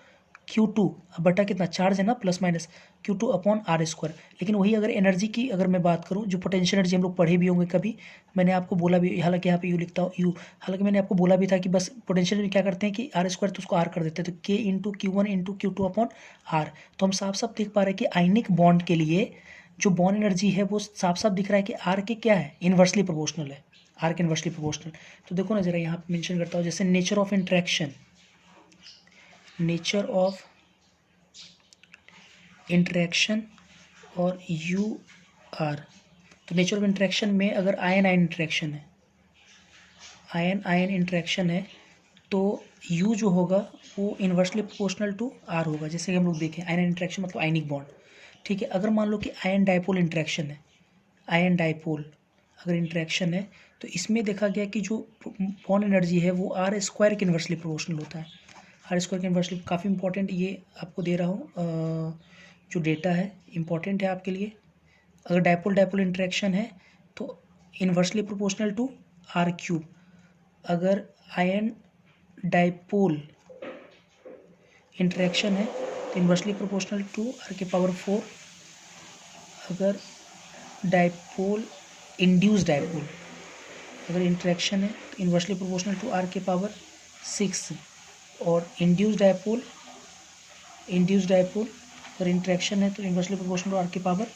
Q two, बटा कितना चार्ज है ना, plus minus Q two upon R square. लेकिन वही अगर एनर्जी की अगर मैं बात करूँ, जो पोटेंशियल एनर्जी हम लोग पढ़े भी होंगे कभी, मैंने आपको बोला भी, हालांकि यहाँ पे यू लिखता हूँ यू, हालांकि मैंने आपको बोला भी था कि बस पोटेंशियल में क्या करते हैं कि आर स्क्वायर तो उसको आर कर देते हैं, तो K into Q one into Q two upon R. तो हम साफ साफ देख पा रहे हैं कि आयनिक बॉन्ड के लिए जो बॉन्ड एनर्जी है वो साफ साफ दिख रहा है कि आर के क्या है, इन्वर्सली प्रोपोर्शनल है, आर के इन्वर्सली प्रोपोर्शनल। तो देखो ना जरा यहाँ पे मेंशन करता हूँ, जैसे nature of interaction, nature of interaction और यू आर। तो नेचर ऑफ इंट्रैक्शन में अगर आयन आयन इंट्रैक्शन है, आयन आयन इंट्रैक्शन है, तो यू जो होगा वो इन्वर्सली प्रोपोर्शनल टू आर होगा। जैसे कि हम लोग देखें आयन इंट्रैक्शन मतलब आयनिक बॉन्ड, ठीक है। अगर मान लो कि आयन डायपोल इंट्रैक्शन है, आयन डायपोल अगर इंट्रैक्शन है, तो इसमें देखा गया कि जो बॉन्ड एनर्जी है वो आर स्क्वायर के इन्वर्सली प्रोपोर्शनल होता है, आर स्क्वायर के इन्वर्सली। काफ़ी इंपॉर्टेंट ये आपको दे रहा हूँ, जो डेटा है इंपॉर्टेंट है आपके लिए। अगर डायपोल डायपोल इंट्रैक्शन है तो inversely proportional to R cube. अगर आयन डायपोल इंट्रैक्शन है तो इन्वर्सली प्रोपोर्शनल टू आर के पावर 4। अगर डायपोल इंड्यूस डायपोल अगर इंट्रैक्शन है तो इन्वर्सली प्रोपोर्शनल टू आर के पावर 6। और इंड्यूस डायपोल अगर इंट्रैक्शन है तो इन्वर्सली प्रोपोर्शनल टू आर के पावर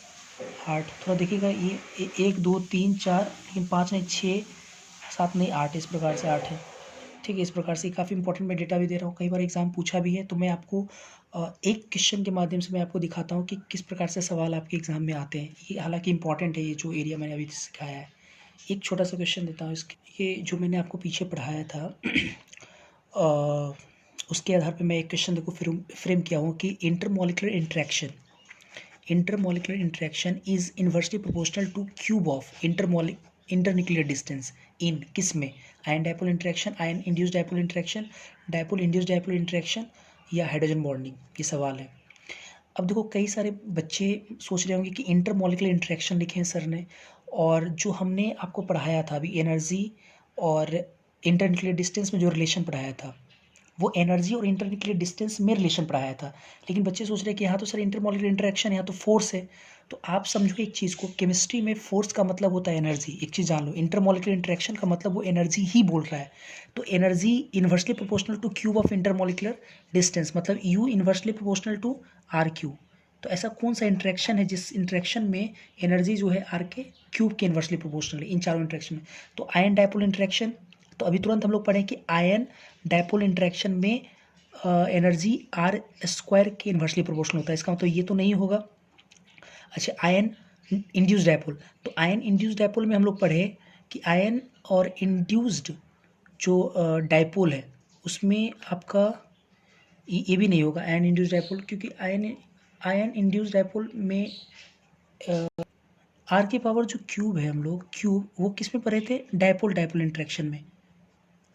8। थोड़ा देखिएगा, ये 1 2 3 4, लेकिन 5 नहीं, 6 7 नहीं 8, इस प्रकार से 8 है, ठीक है। इस प्रकार से काफ़ी इंपॉर्टेंट मैं डेटा भी दे रहा हूँ, कई बार एग्जाम पूछा भी है, तो मैं आपको एक क्वेश्चन के माध्यम से मैं आपको दिखाता हूँ कि किस प्रकार से सवाल आपके एग्जाम में आते हैं। ये हालांकि इंपॉर्टेंट है, ये जो एरिया मैंने अभी सिखाया है। एक छोटा सा क्वेश्चन देता हूँ इसके, ये जो मैंने आपको पीछे पढ़ाया था उसके आधार पर मैं एक क्वेश्चन देखो फ्रेम किया हूँ कि intermolecular interaction is inversely proportional to cube of internuclear distance in किस में, ion dipole interaction, ion induced dipole interaction, dipole induced dipole interaction या हाइड्रोजन बॉन्डिंग। ये सवाल है। अब देखो कई सारे बच्चे सोच रहे होंगे कि इंटरमॉलिक्यूलर इंट्रैक्शन लिखे हैं सर ने, और जो हमने आपको पढ़ाया था अभी एनर्जी और इंटरन्यूक्लियर डिस्टेंस में जो रिलेशन पढ़ाया था, वो एनर्जी और इंटरन्यूक्लियर डिस्टेंस में रिलेशन पढ़ाया था। लेकिन बच्चे सोच रहे हैं कि यहाँ तो सर इंटरमॉलिक्यूलर इंटरेक्शन, यहाँ तो फोर्स है। तो आप समझो एक चीज़ को, केमिस्ट्री में फोर्स का मतलब होता है एनर्जी। एक चीज़ जान लो, इंटरमॉलिक्यूलर इंटरेक्शन का मतलब वो एनर्जी ही बोल रहा है। तो energy inversely proportional to cube of intermolecular distance, मतलब U inversely proportional to R cube. तो ऐसा कौन सा इंटरेक्शन है जिस इंटरेक्शन में एनर्जी जो है आर के क्यूब के इन्वर्सली प्रोपोर्शनल है, इन चारों इंटरेक्शन में? तो आयन डायपोल इंटरेक्शन, तो अभी तुरंत हम लोग पढ़ें कि आयन डायपोल इंटरेक्शन में एनर्जी आर स्क्वायर के इन्वर्सली प्रोपोर्शनल होता है। इसका मतलब ये तो नहीं होगा। अच्छा, आयन इंड्यूस्ड डायपोल, तो आयन इंड्यूस्ड डायपोल में हम लोग पढ़े कि आयन और इंड्यूस्ड जो डायपोल है उसमें आपका ये भी नहीं होगा आयन इंड्यूस्ड डायपोल, क्योंकि आयन इंड्यूस्ड डायपोल में आर के पावर जो क्यूब है, हम लोग क्यूब वो किस में पढ़े थे, डायपोल डायपोल इंट्रैक्शन में,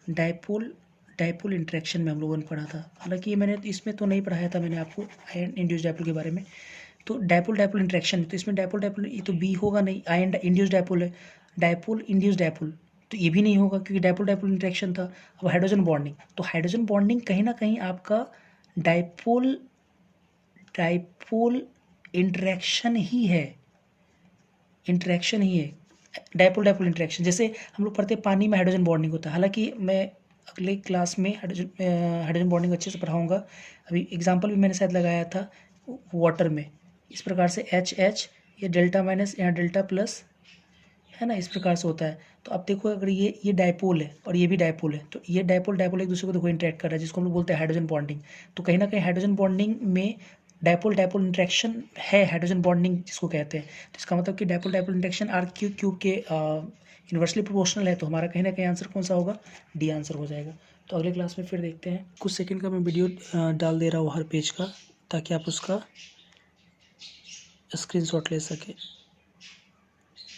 डायपोल इंट्रैक्शन में हम लोगों ने पढ़ा था। हालांकि ये मैंने इसमें तो नहीं पढ़ाया था मैंने आपको आयन इंड्यूस्ड डायपोल के बारे में। तो डायपोल डायपोल इंट्रैक्शन, तो इसमें डायपोल डायपोल ये तो बी होगा नहीं, आयन इंड्यूस्ड डायपोल है। डायपोल इंड्यूस्ड डायपोल तो ये भी नहीं होगा क्योंकि डायपोल डायपोल इंट्रैक्शन था। अब हाइड्रोजन बॉन्डिंग, तो हाइड्रोजन बॉन्डिंग कहीं ना कहीं आपका डायपोल इंट्रैक्शन ही है, डायपोल डायपोल इंट्रैक्शन। जैसे हम लोग पढ़ते हैं पानी में हाइड्रोजन बॉन्डिंग होता है, हालांकि मैं अगले क्लास में हाइड्रोजन बॉन्डिंग अच्छे से पढ़ाऊंगा। अभी एग्जांपल भी मैंने शायद लगाया था वाटर में, इस प्रकार से एच ये डेल्टा माइनस यहाँ डेल्टा प्लस है ना, इस प्रकार से होता है। तो अब देखो अगर ये डायपोल है और ये भी डायपोल है, तो ये डायपोल एक दूसरे को देखो इंटरेक्ट कर रहा है, जिसको हम लोग बोलते हैं हाइड्रोजन बॉन्डिंग। तो कहीं ना कहीं हाइड्रोजन बॉन्डिंग में डायपोल इंट्रैक्शन है, हाइड्रोजन बॉन्डिंग जिसको कहते हैं। तो इसका मतलब कि डायपोल इंट्रैक्शन आर क्यूब के इन्वर्सली प्रोपोर्शनल है। तो हमारा कहीं ना कहीं आंसर कौन सा होगा, डी आंसर हो जाएगा। तो अगले क्लास में फिर देखते हैं। कुछ सेकंड का मैं वीडियो डाल दे रहा हूँ हर पेज का, ताकि आप उसका स्क्रीनशॉट ले सके।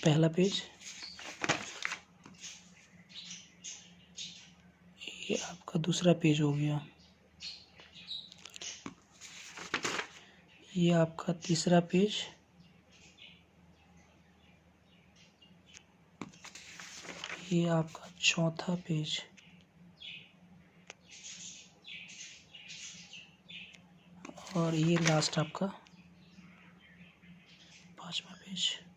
पहला पेज, ये आपका दूसरा पेज हो गया। ये आपका तीसरा पेज, ये आपका चौथा पेज, और ये लास्ट आपका 5वां पेज।